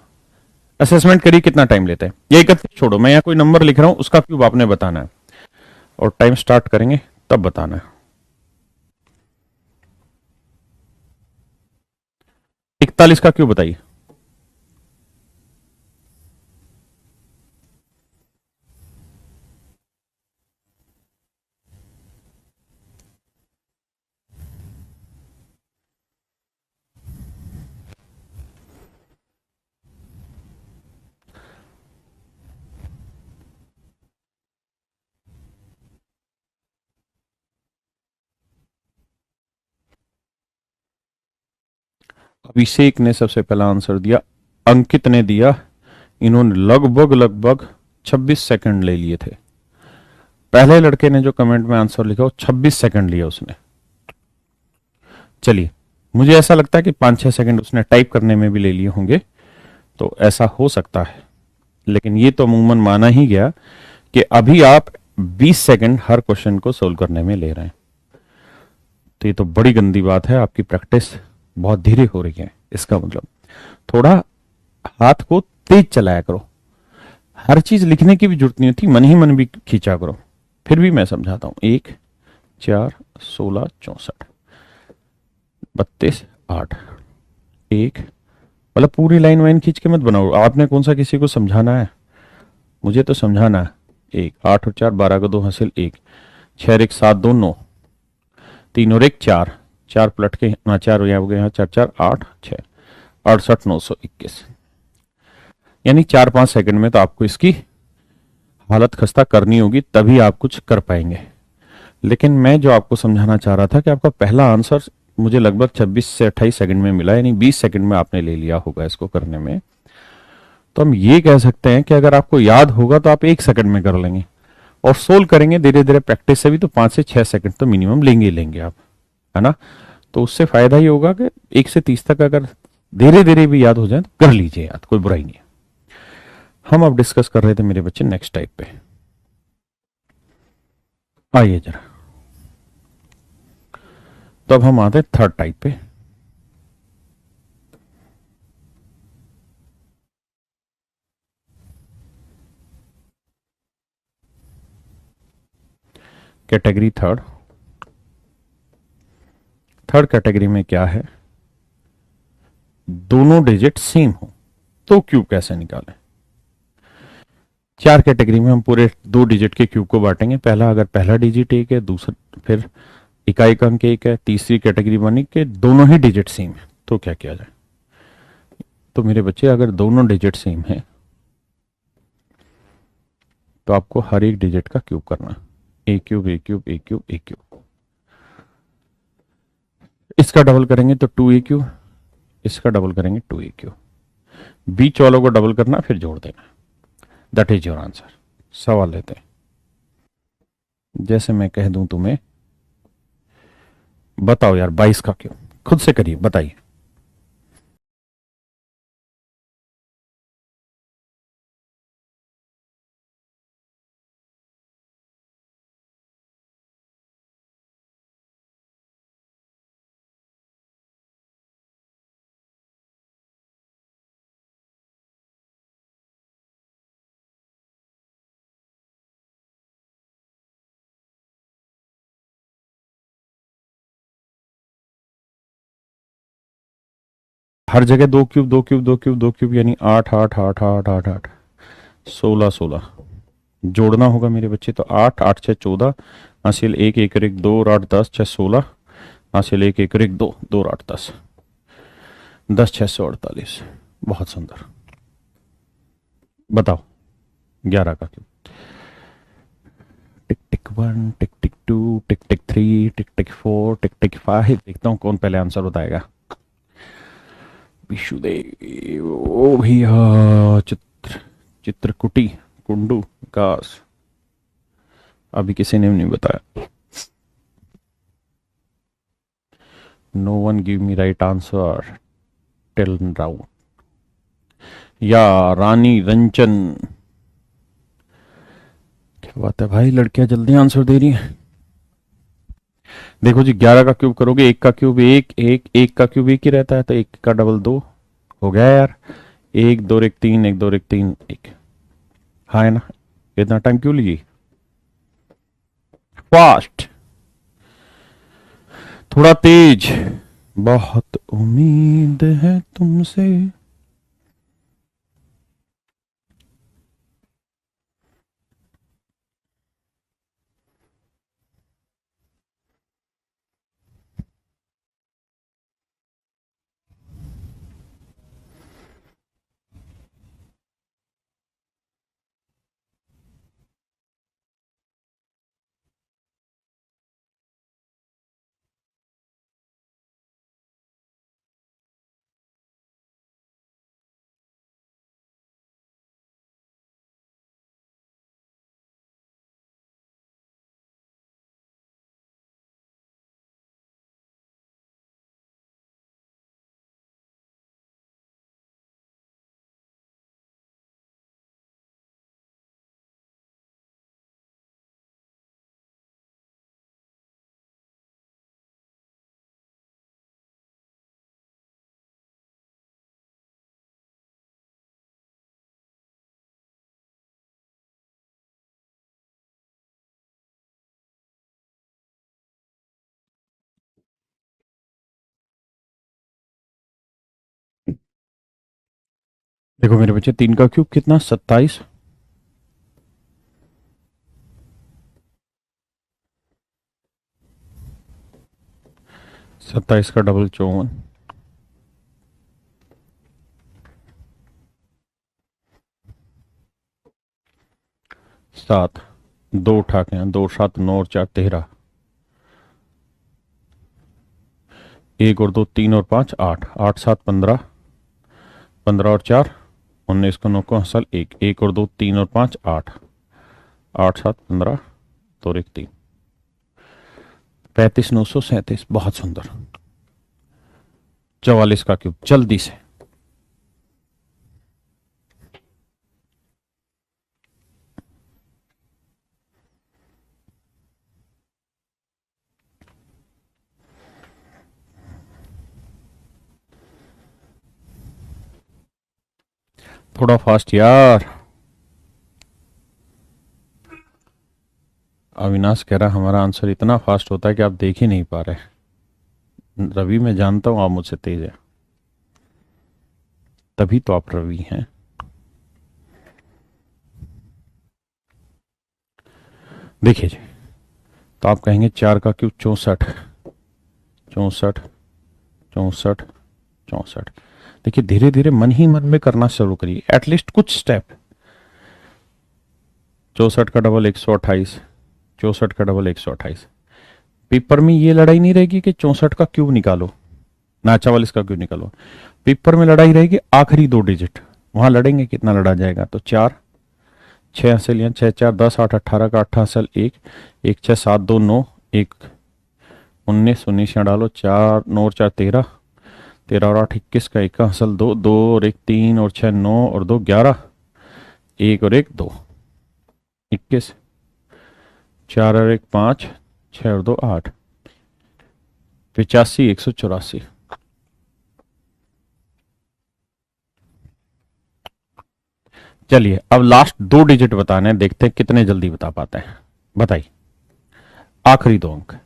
असेसमेंट करिए कितना टाइम लेते हैं। ये 31 छोड़ो, मैं यहाँ कोई नंबर लिख रहा हूं उसका क्यूब आपने बताना है और टाइम स्टार्ट करेंगे तब बताना है। 41 का क्यूब बताइए। अभिषेक ने सबसे पहला आंसर दिया, अंकित ने दिया, इन्होंने लगभग लगभग 26 सेकंड ले लिए थे। पहले लड़के ने जो कमेंट में आंसर लिखा वो 26 सेकंड लिया उसने। चलिए, मुझे ऐसा लगता है कि 5-6 सेकंड उसने टाइप करने में भी ले लिए होंगे, तो ऐसा हो सकता है। लेकिन ये तो अमूमन माना ही गया कि अभी आप 20 सेकंड हर क्वेश्चन को सोल्व करने में ले रहे हैं। तो ये तो बड़ी गंदी बात है, आपकी प्रैक्टिस बहुत धीरे हो रही है। इसका मतलब थोड़ा हाथ को तेज चलाया करो। हर चीज लिखने की भी जरूरत नहीं होती, मन ही मन भी खींचा करो। फिर भी मैं समझाता हूं। 1 4 16 64 32 8 1, मतलब पूरी लाइन वाइन खींच के मत बनाओ। आपने कौन सा किसी को समझाना है? मुझे तो समझाना है। 1 8 और 4 12 का 2 हासिल 1, 6 और 1 7 2 9, 3 और 1 4, 4 पलट के ना 4 हो गया, यहाँ 4 4 8 6, 68 921। यानी 4-5 सेकंड में तो आपको इसकी हालत खस्ता करनी होगी, तभी आप कुछ कर पाएंगे। लेकिन मैं जो आपको समझाना चाह रहा था कि आपका पहला आंसर मुझे लगभग 26 से 28 सेकंड में मिला, यानी 20 सेकंड में आपने ले लिया होगा इसको करने में। तो हम ये कह सकते हैं कि अगर आपको याद होगा तो आप 1 सेकंड में कर लेंगे, और सोल्व करेंगे धीरे धीरे प्रैक्टिस से भी तो 5 से 6 सेकंड तो मिनिमम लेंगे ही लेंगे आप, है ना। तो उससे फायदा ही होगा कि 1 से 30 तक अगर धीरे धीरे भी याद हो जाए तो कर लीजिए याद, कोई बुराई नहीं है। हम अब डिस्कस कर रहे थे मेरे बच्चे नेक्स्ट टाइप पे। आइए जरा, तो अब हम आते हैं थर्ड टाइप पे। Category third. थर्ड कैटेगरी में क्या है? दोनों डिजिट सेम हो तो क्यूब कैसे निकालें? चार कैटेगरी में हम पूरे 2 डिजिट के क्यूब को बांटेंगे। पहला, अगर पहला डिजिट एक है, दूसरा फिर इकाई का अंक एक है, तीसरी कैटेगरी बनी कि दोनों ही डिजिट सेम है, तो क्या किया जाए? तो मेरे बच्चे, अगर दोनों डिजिट सेम है तो आपको हर एक डिजिट का क्यूब करना। ए क्यूब ए क्यूब ए क्यूब ए क्यूब। इसका डबल करेंगे तो 2a क्यूब, इसका डबल करेंगे 2a क्यूब। बीच वालों को डबल करना फिर जोड़ देना। That is your answer. सवाल लेते हैं। जैसे मैं कह दूं तुम्हें, बताओ यार 22 का क्यूब, खुद से करिए, बताइए। हर जगह 2 क्यूब 2 क्यूब 2 क्यूब 2 क्यूब, यानी 8 8 8 8 8 8, 16 16 जोड़ना होगा मेरे बच्चे। तो 8 8 6 14, हासिल 1 1 और 1 2 और 8 10 6 16, हासिल 1 1 और 1 2 2 और 8 10, 10 6 से 48। बहुत सुंदर। बताओ 11 का क्यूब। टिक टिक 1, टिक टिक 2, टिक टिक 3, टिक टिक 4, टिक टिक 5। देखता हूं कौन पहले आंसर बताएगा। विशुदेव, ओ भैया, चित्र चित्रकुटी, कुंडू, विकास। अभी किसी ने भी नहीं बताया। No one give me right answer till now. या रानी रंजन। क्या बात है भाई, लड़कियां जल्दी आंसर दे रही हैं। देखो जी, 11 का क्यूब करोगे, एक का क्यूब एक एक, एक का क्यूब एक ही रहता है, तो एक का डबल दो हो गया यार। एक दो एक तीन, एक दो एक तीन एक। हाँ है ना। इतना टाइम क्यों लीजिए? फास्ट, थोड़ा तेज। बहुत उम्मीद है तुमसे। देखो मेरे बच्चे, 3 का क्यूब कितना, 27। 27 का डबल 54। 7, 2 उठा के यहाँ, 2 7 9 और 4 13। 1 और 2 3 और 5 8, 8 7 15, 15 और 4 19 को 9 को हसल 1, 1 और 2 3 और 5 8, 8 7 15, 2 और 1 3, 35 937। बहुत सुंदर। 44 का क्यूब जल्दी से। थोड़ा फास्ट यार। अविनाश कह रहा हमारा आंसर इतना फास्ट होता है कि आप देख ही नहीं पा रहे। रवि, मैं जानता हूं आप मुझसे तेज है, तभी तो आप रवि हैं। देखिए जी, तो आप कहेंगे 4 का क्यूब 64, 64, 64, 64। देखिए धीरे धीरे मन ही मन में करना शुरू करिए, एटलीस्ट कुछ स्टेप। 64 का डबल 128, 64 का डबल 128। पेपर में ये लड़ाई नहीं रहेगी कि 64 का क्यूब निकालो ना 44 का क्यूब निकालो। पेपर में लड़ाई रहेगी आखिरी 2 डिजिट, वहां लड़ेंगे कितना लड़ा जाएगा। तो 4 6 हंसल यहाँ, 6 4 10 8 18 का 8 हंसल 1, 1 6 7 2 9, 1 19, 19 यहाँ डालो, 4 9 और 4 13, 13 और 8 21 का 1 का हंसल 2, 2 और 1 3 और 6 9 और 2 11, 1 और 1 2, 21, 4 और 1 5, 6 और 2 8, 85 184। चलिए अब लास्ट 2 डिजिट बताने हैं, देखते हैं कितने जल्दी बता पाते हैं। बताइए आखिरी 2 अंक।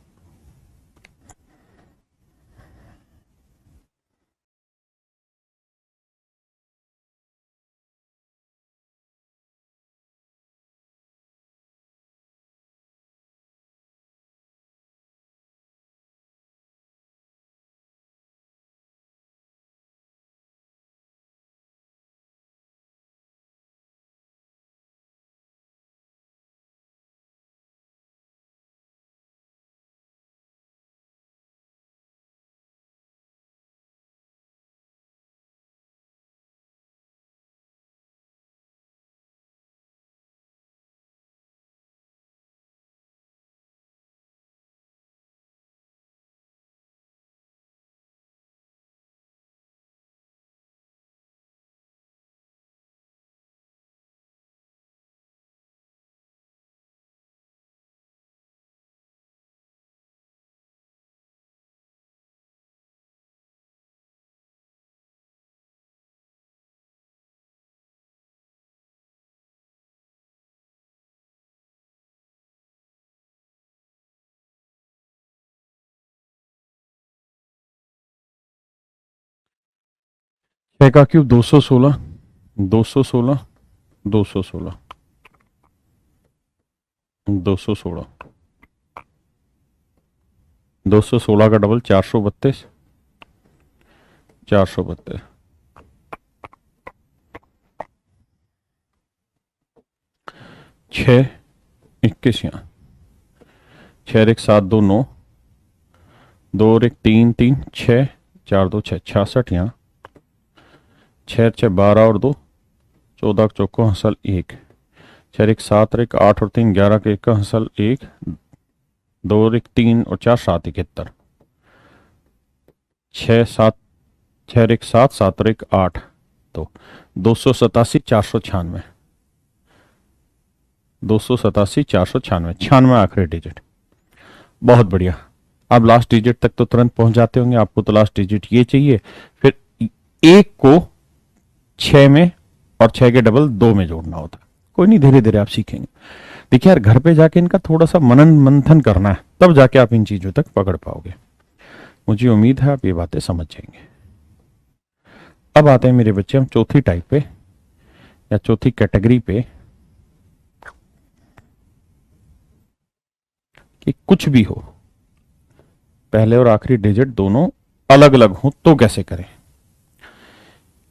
छह का क्यूब 216, 216, 216, 216, 216 का डबल 432, 432, 6 21 यहाँ, 6 और 1 7 2 9, 2 और 1 3 3 6, 4 2 6 66 यहाँ, 6 6 12 और 2 14 चौको हंसल 1, 6 1 7 और 1 8 और 3 11 के 1 का हंसल 1, 2 और 1 3 और 4 7 71, 6 7, 6 और 1 7 7 और 1 8, तो 287 496, 287 496, 96 आखिरी डिजिट। बहुत बढ़िया। अब लास्ट डिजिट तक तो तुरंत पहुंच जाते होंगे, आपको तो लास्ट डिजिट ये चाहिए, फिर 1 को 6 में और 6 के डबल 2 में जोड़ना होता। कोई नहीं, धीरे धीरे आप सीखेंगे। देखिए यार, घर पे जाके इनका थोड़ा सा मनन मंथन करना है, तब जाके आप इन चीजों तक पकड़ पाओगे। मुझे उम्मीद है आप ये बातें समझ जाएंगे। अब आते हैं मेरे बच्चे हम चौथी टाइप पे, या चौथी कैटेगरी पे कि कुछ भी हो, पहले और आखिरी डिजिट दोनों अलग अलग हो तो कैसे करें।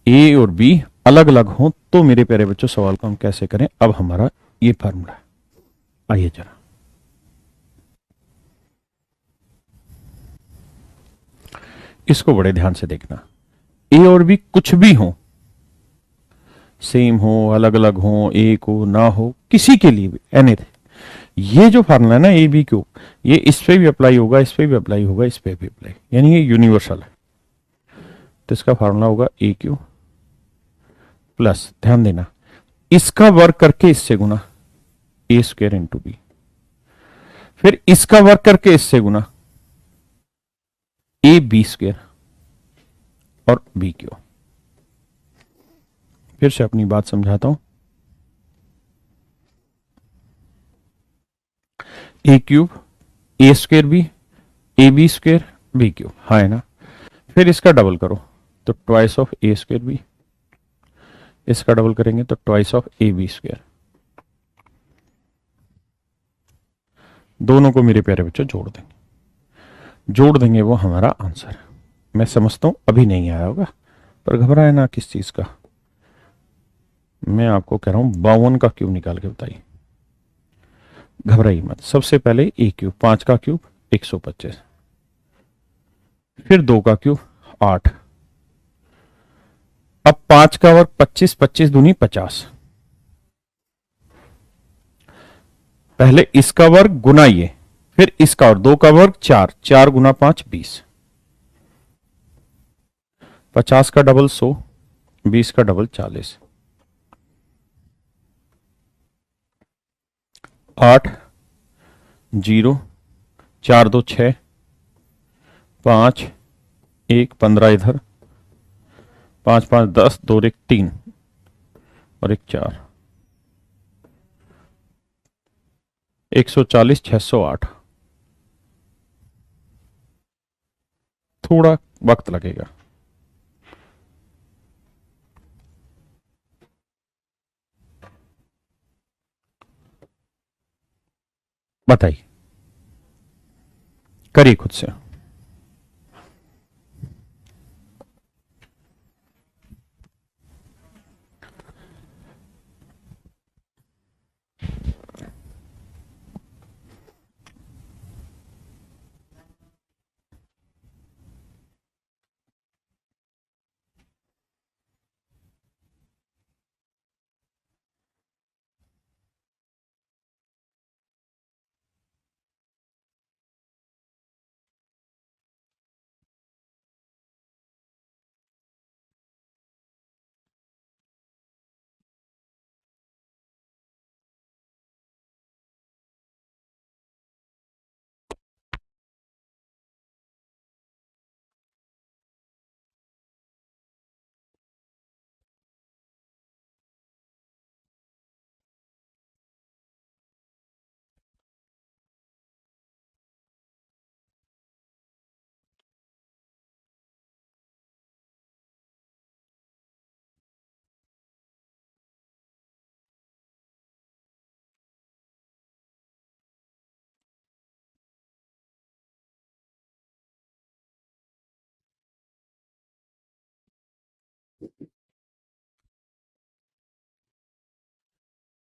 ए और बी अलग अलग हो तो मेरे प्यारे बच्चों सवाल को हम कैसे करें। अब हमारा ये फार्मूला है, आइए जरा इसको बड़े ध्यान से देखना। ए और बी कुछ भी हो, सेम हो, अलग अलग हो, एक हो ना हो, किसी के लिए भी एनीथिंग, ये जो फार्मूला है ना ए बी क्यू, ये इस पे भी अप्लाई होगा, इस पे भी अप्लाई होगा, इस पे भी अप्लाई, यानी ये यूनिवर्सल है। तो इसका फार्मूला होगा ए क्यू प्लस, ध्यान देना, इसका वर्क करके इससे गुना ए स्क्वायर इंटू बी, फिर इसका वर्क करके इससे गुना ए बी स्क्वायर और बी क्यू। फिर से अपनी बात समझाता हूं, a cube a square b, a b square b cube, हाँ है ना। फिर इसका डबल करो तो twice of a square b, इसका डबल करेंगे तो twice of a b square. दोनों को मेरे प्यारे बच्चों जोड़ देंगे वो हमारा आंसर। मैं समझता हूं अभी नहीं आया होगा, पर घबराए ना किस चीज का, मैं आपको कह रहा हूं 52 का क्यूब निकाल के बताइए, घबराइए मत। सबसे पहले ए क्यूब, 5 का क्यूब 125, फिर 2 का क्यूब 8, अब 5 का वर्ग 25, 25 दूनी 50, पहले इसका वर्ग गुना ये, फिर इसका और 2 का वर्ग 4, 4 गुना 5 20, 50 का डबल 100, 20 का डबल 40, 8 0, 4 2 6, 5 1 15 इधर, 5 5 10, 2 1 3 और 1 4, 140 608। थोड़ा वक्त लगेगा, बताइए, करिए खुद से।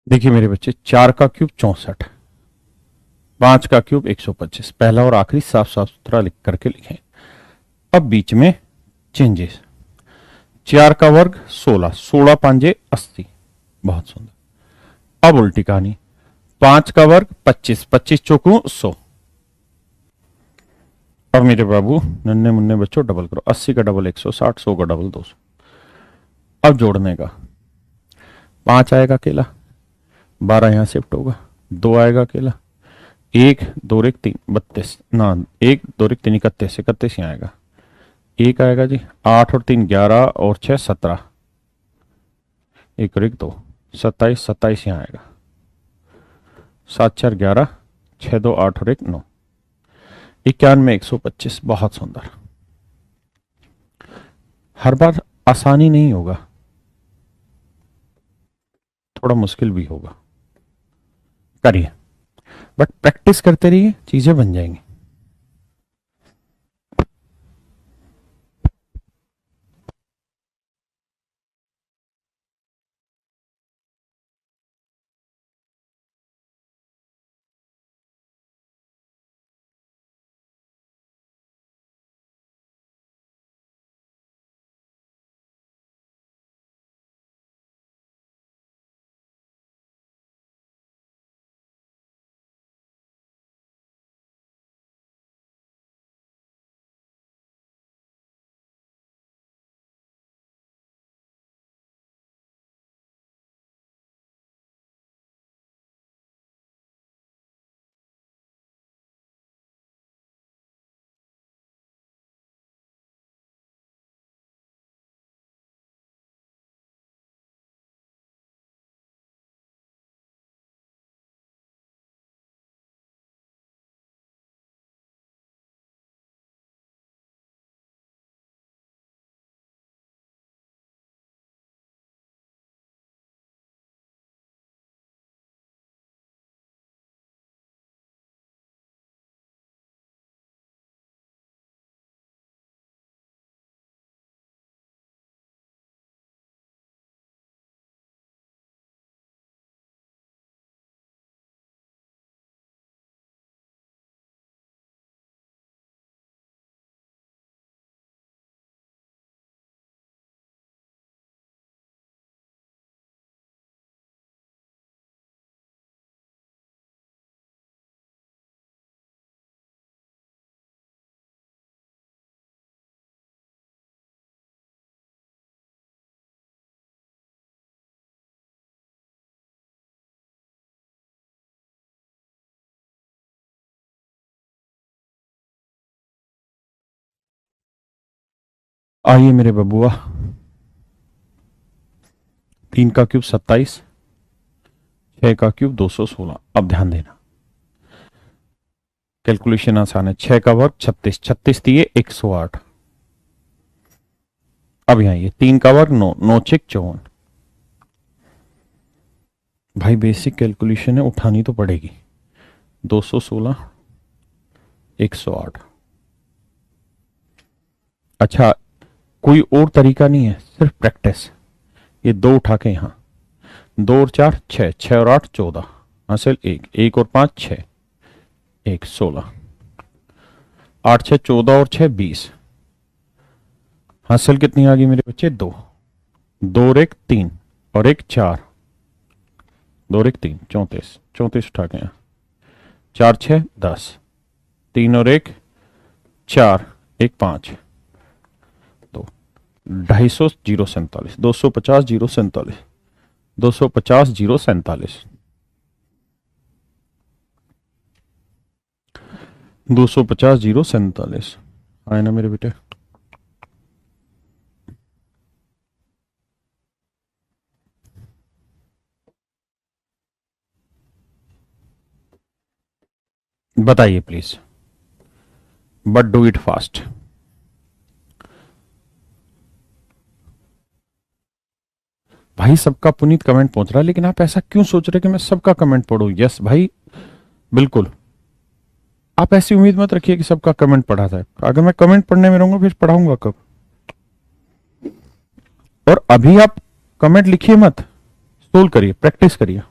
देखिए मेरे बच्चे, 4 का क्यूब 64, 5 का क्यूब 125, पहला और आखिरी साफ साफ सुथरा लिख करके लिखें। अब बीच में चेंजेस, 4 का वर्ग 16, 16 पांजे 80, बहुत सुंदर। अब उल्टी कहानी, 5 का वर्ग 25, 25 चौकू 100। अब मेरे बाबू नन्हे मुन्ने बच्चों डबल करो, 80 का डबल 160, 100 का डबल 200। अब जोड़ने का, 5 आएगा अकेला, 12 यहां शिफ्ट होगा, 2 आएगा अकेला, 1 2 1 3 32 ना, 1 2 1 3 31, 31 यहाँ आएगा, 1 आएगा जी, 8 और 3 11 और 6 17, 1 और 1 2 27, 27 यहाँ आएगा, 7 4 11, 6 2 8 और 1 9, 91 125। बहुत सुंदर। हर बार आसानी नहीं होगा, थोड़ा मुश्किल भी होगा, करिए, बट प्रैक्टिस करते रहिए, चीजें बन जाएंगी। आइए मेरे बबुआ, 3 का क्यूब 27, 6 का क्यूब 216। अब ध्यान देना, कैलकुलेशन आसान है। 6 का वर्ग 36, 36 दिए 108। अब यहाँ ये 3 का वर्ग 9, 9 6 54। भाई बेसिक कैलकुलेशन है, उठानी तो पड़ेगी। 216, 108। अच्छा, कोई और तरीका नहीं है, सिर्फ प्रैक्टिस। ये 2 उठा के यहाँ, 2 और 4 6, 6 और 8 14, हासिल 1, 1 और 5 6, 1 16, 8 6 14 और 6 20, हासिल कितनी आ गई मेरे बच्चे? 2, 2 और 1 3 और 1 4, 2 और 1 3, 34, 34 उठा के यहाँ, 4 6 10, 3 और 1 4, 1 5, 2, 250 0 47, 250 0 47, 250 0 47, 250 0 47। आए ना मेरे बेटे? बताइए please, but do it fast. भाई सबका पुनीत कमेंट पहुंच रहा है, लेकिन आप ऐसा क्यों सोच रहे कि मैं सबका कमेंट पढ़ूं? यस भाई, बिल्कुल। आप ऐसी उम्मीद मत रखिए कि सबका कमेंट पढ़ा जाए। अगर मैं कमेंट पढ़ने में रहूंगा फिर पढ़ाऊंगा कब? और अभी आप कमेंट लिखिए मत, सोल्व करिए, प्रैक्टिस करिए।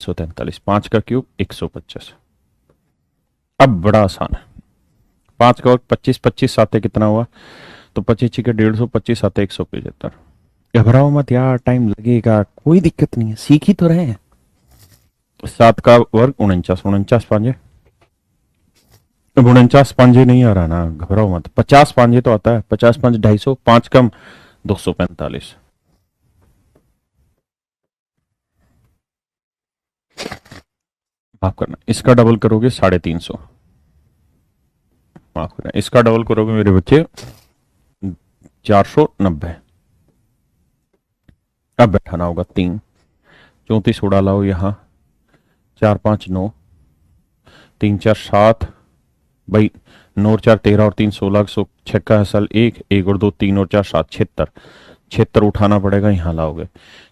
सौ 43, 5 का क्यूब 125। अब बड़ा आसान है। 5 का वर्ग 25, 25 साते कितना हुआ? तो 25 छिके 150, 25 साते 175। घबराओ मत यार, टाइम लगेगा, कोई दिक्कत नहीं है, सीख ही तो रहे हैं। 7 का वर्ग 49, 49 पांजे, अब 49 पांजे नहीं आ रहा ना, घबराओ मत। 50 पांजे तो आता है, 50 पांच 250, 5 कम 245। माफ करना, इसका डबल करोगे 350। माफ करें, इसका डबल करोगे मेरे बच्चे 490। अब बैठाना होगा 3, 34 उड़ा लाओ यहाँ, 4 5 9, 3 4 7, भाई 9 और 4 13 और 3 16, 106 का हसल 1, 1 और 2 3 और 4 7 76, 76 उठाना पड़ेगा, यहाँ लाओगे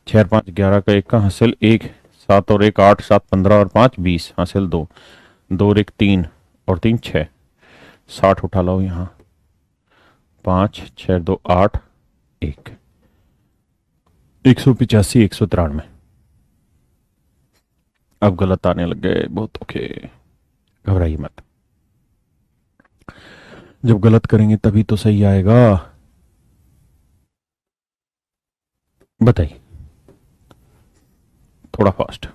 6 और 5 11 का 1 का हासिल 1, 7 और 1 8, 7 15 और 5 20 हासिल 2, 2 और 1 3 और 3 6, 60 उठा लाओ यहाँ, 5 6 2 8 1, 185 193। अब गलत आने लग गए बहुत, ओके घबराइए मत, जब गलत करेंगे तभी तो सही आएगा। बताइए, थोड़ा फास्ट।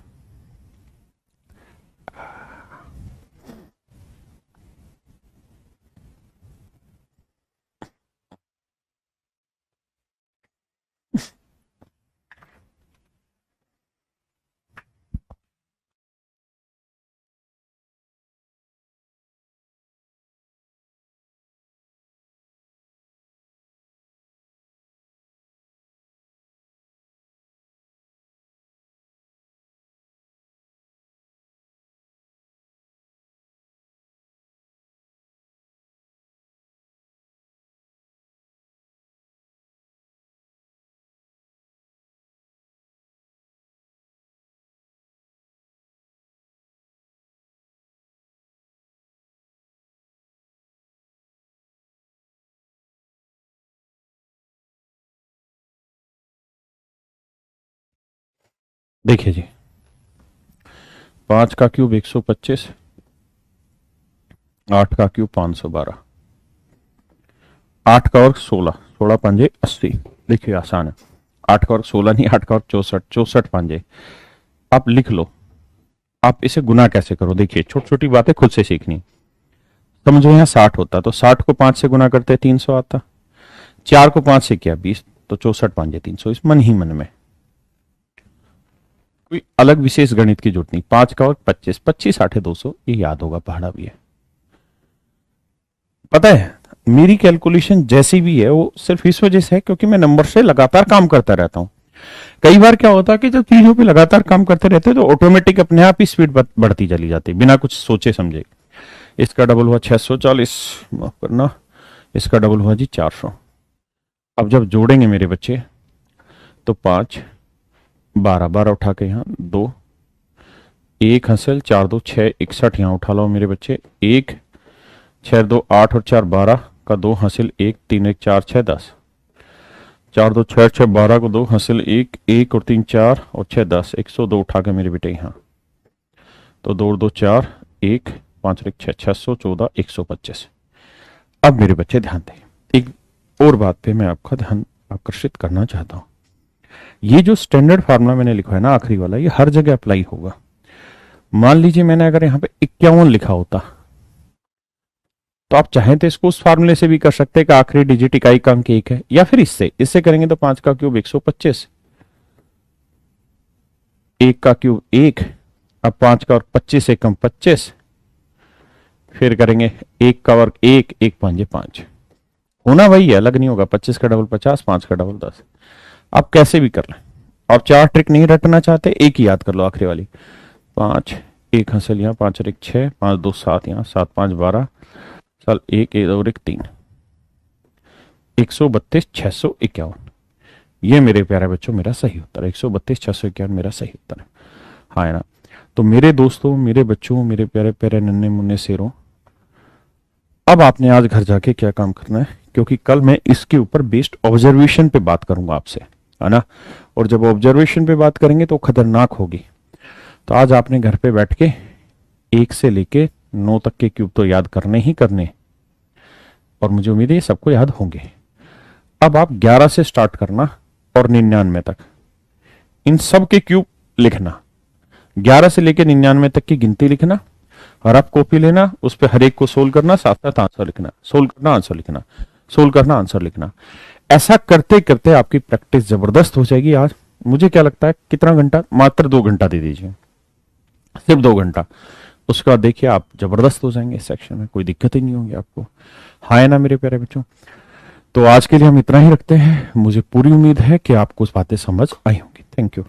देखिए जी, 5 का क्यूब 125, 8 का क्यूब 512, 8 का वर्ग 16, 16 पंजे 80। देखिए आसान है, 8 का वर्ग 16 नहीं, 8 का वर्ग 64, 64 पंजे। आप लिख लो, आप इसे गुना कैसे करो, देखिए छोटी छोटी बातें खुद से सीखनी। समझो यहाँ 60 होता तो 60 को 5 से गुना करते 300 आता, 4 को 5 से किया 20, तो 64 पंजे 300, इस मन ही मन में, कोई अलग विशेष गणित की जरूरत नहीं। 5 का वर्ग 25, 25 8 200, ये याद होगा, पहाड़ा भी है। पता है मेरी कैलकुलेशन जैसी भी है वो सिर्फ इस वजह से है क्योंकि मैं नंबर से लगातार काम करता रहता हूं। कई बार क्या होता है कि जब चीजों पे लगातार काम करते रहते हैं तो ऑटोमेटिक अपने आप ही स्पीड बढ़ती चली जाती है बिना कुछ सोचे समझे। इसका डबल हुआ 640, माफ करना, इसका डबल हुआ जी 400। अब जब जोड़ेंगे मेरे बच्चे तो 5 12 12 उठा के यहाँ 2, 1 हासिल 4 2 6 61, यहाँ उठा लो मेरे बच्चे 1, 6 2 8 और 4 12 का 2 हासिल 1, 3 1 4 6 10, 4 2 6 6 12 को 2 हासिल 1, 1 और 3 4 और 6 10, 102 उठा के मेरे बेटे यहाँ, तो 2 2 4 1 5 1 6 614 125। अब मेरे बच्चे ध्यान दें, एक और बात पे मैं आपका ध्यान आकर्षित करना चाहता हूं। ये जो स्टैंडर्ड फार्मूला मैंने लिखा है ना आखिरी वाला, ये हर जगह अप्लाई होगा। मान लीजिए मैंने अगर यहाँ पे 51 लिखा होता तो आप चाहें तो इसको उस फार्मूले से भी कर सकते हैं कि आखिरी डिजिट इकाई का अंक 1 है, या फिर इससे करेंगे तो 5 का क्यूब 125, 1 का क्यूब 1, अब 5 का वर्ग 25 से कम 25, फिर करेंगे 1 का वर्ग 1, 1 5 5, होना वही है, अलग नहीं होगा। 25 का डबल 50, 5 का डबल 10। आप कैसे भी कर लें, और 4 ट्रिक नहीं रटना चाहते, एक ही याद कर लो आखिरी वाली। 5 1 हासिल यहाँ, 5 और 1 6, 5 2 7 यहाँ, 7 5 12, साल 1 1 और 1 3, 132 651। ये मेरे प्यारे बच्चों मेरा सही उत्तर है, 132 651 मेरा सही उत्तर है। हाँ है ना। तो मेरे दोस्तों, मेरे बच्चों, मेरे प्यारे प्यारे नन्हे मुन्ने शेरों, अब आपने आज घर जाके क्या काम करना है, क्योंकि कल मैं इसके ऊपर बेस्ड ऑब्जर्वेशन पे बात करूंगा आपसे, है ना। और जब ऑब्जर्वेशन पे बात करेंगे तो खतरनाक होगी। तो आज आपने घर पे बैठ के 1 से लेके 9 तक के क्यूब तो याद करने ही करने, और मुझे उम्मीद है ये सबको याद होंगे। अब आप 11 से स्टार्ट करना और 99 तक इन सब के क्यूब लिखना, 11 से लेकर 99 तक की गिनती लिखना, रफ कॉपी लेना, उस पर हर एक को सोल्व करना, साथ साथ आंसर लिखना, सोल्व करना आंसर लिखना, सोल्व करना आंसर लिखना। ऐसा करते करते आपकी प्रैक्टिस जबरदस्त हो जाएगी। आज मुझे क्या लगता है कितना घंटा, मात्र 2 घंटा दे दीजिए, सिर्फ 2 घंटा। उसके बाद देखिए आप जबरदस्त हो जाएंगे इस सेक्शन में, कोई दिक्कत ही नहीं होगी आपको। हाँ है ना मेरे प्यारे बच्चों? तो आज के लिए हम इतना ही रखते हैं। मुझे पूरी उम्मीद है कि आपको बातें समझ आई होंगी। Thank you.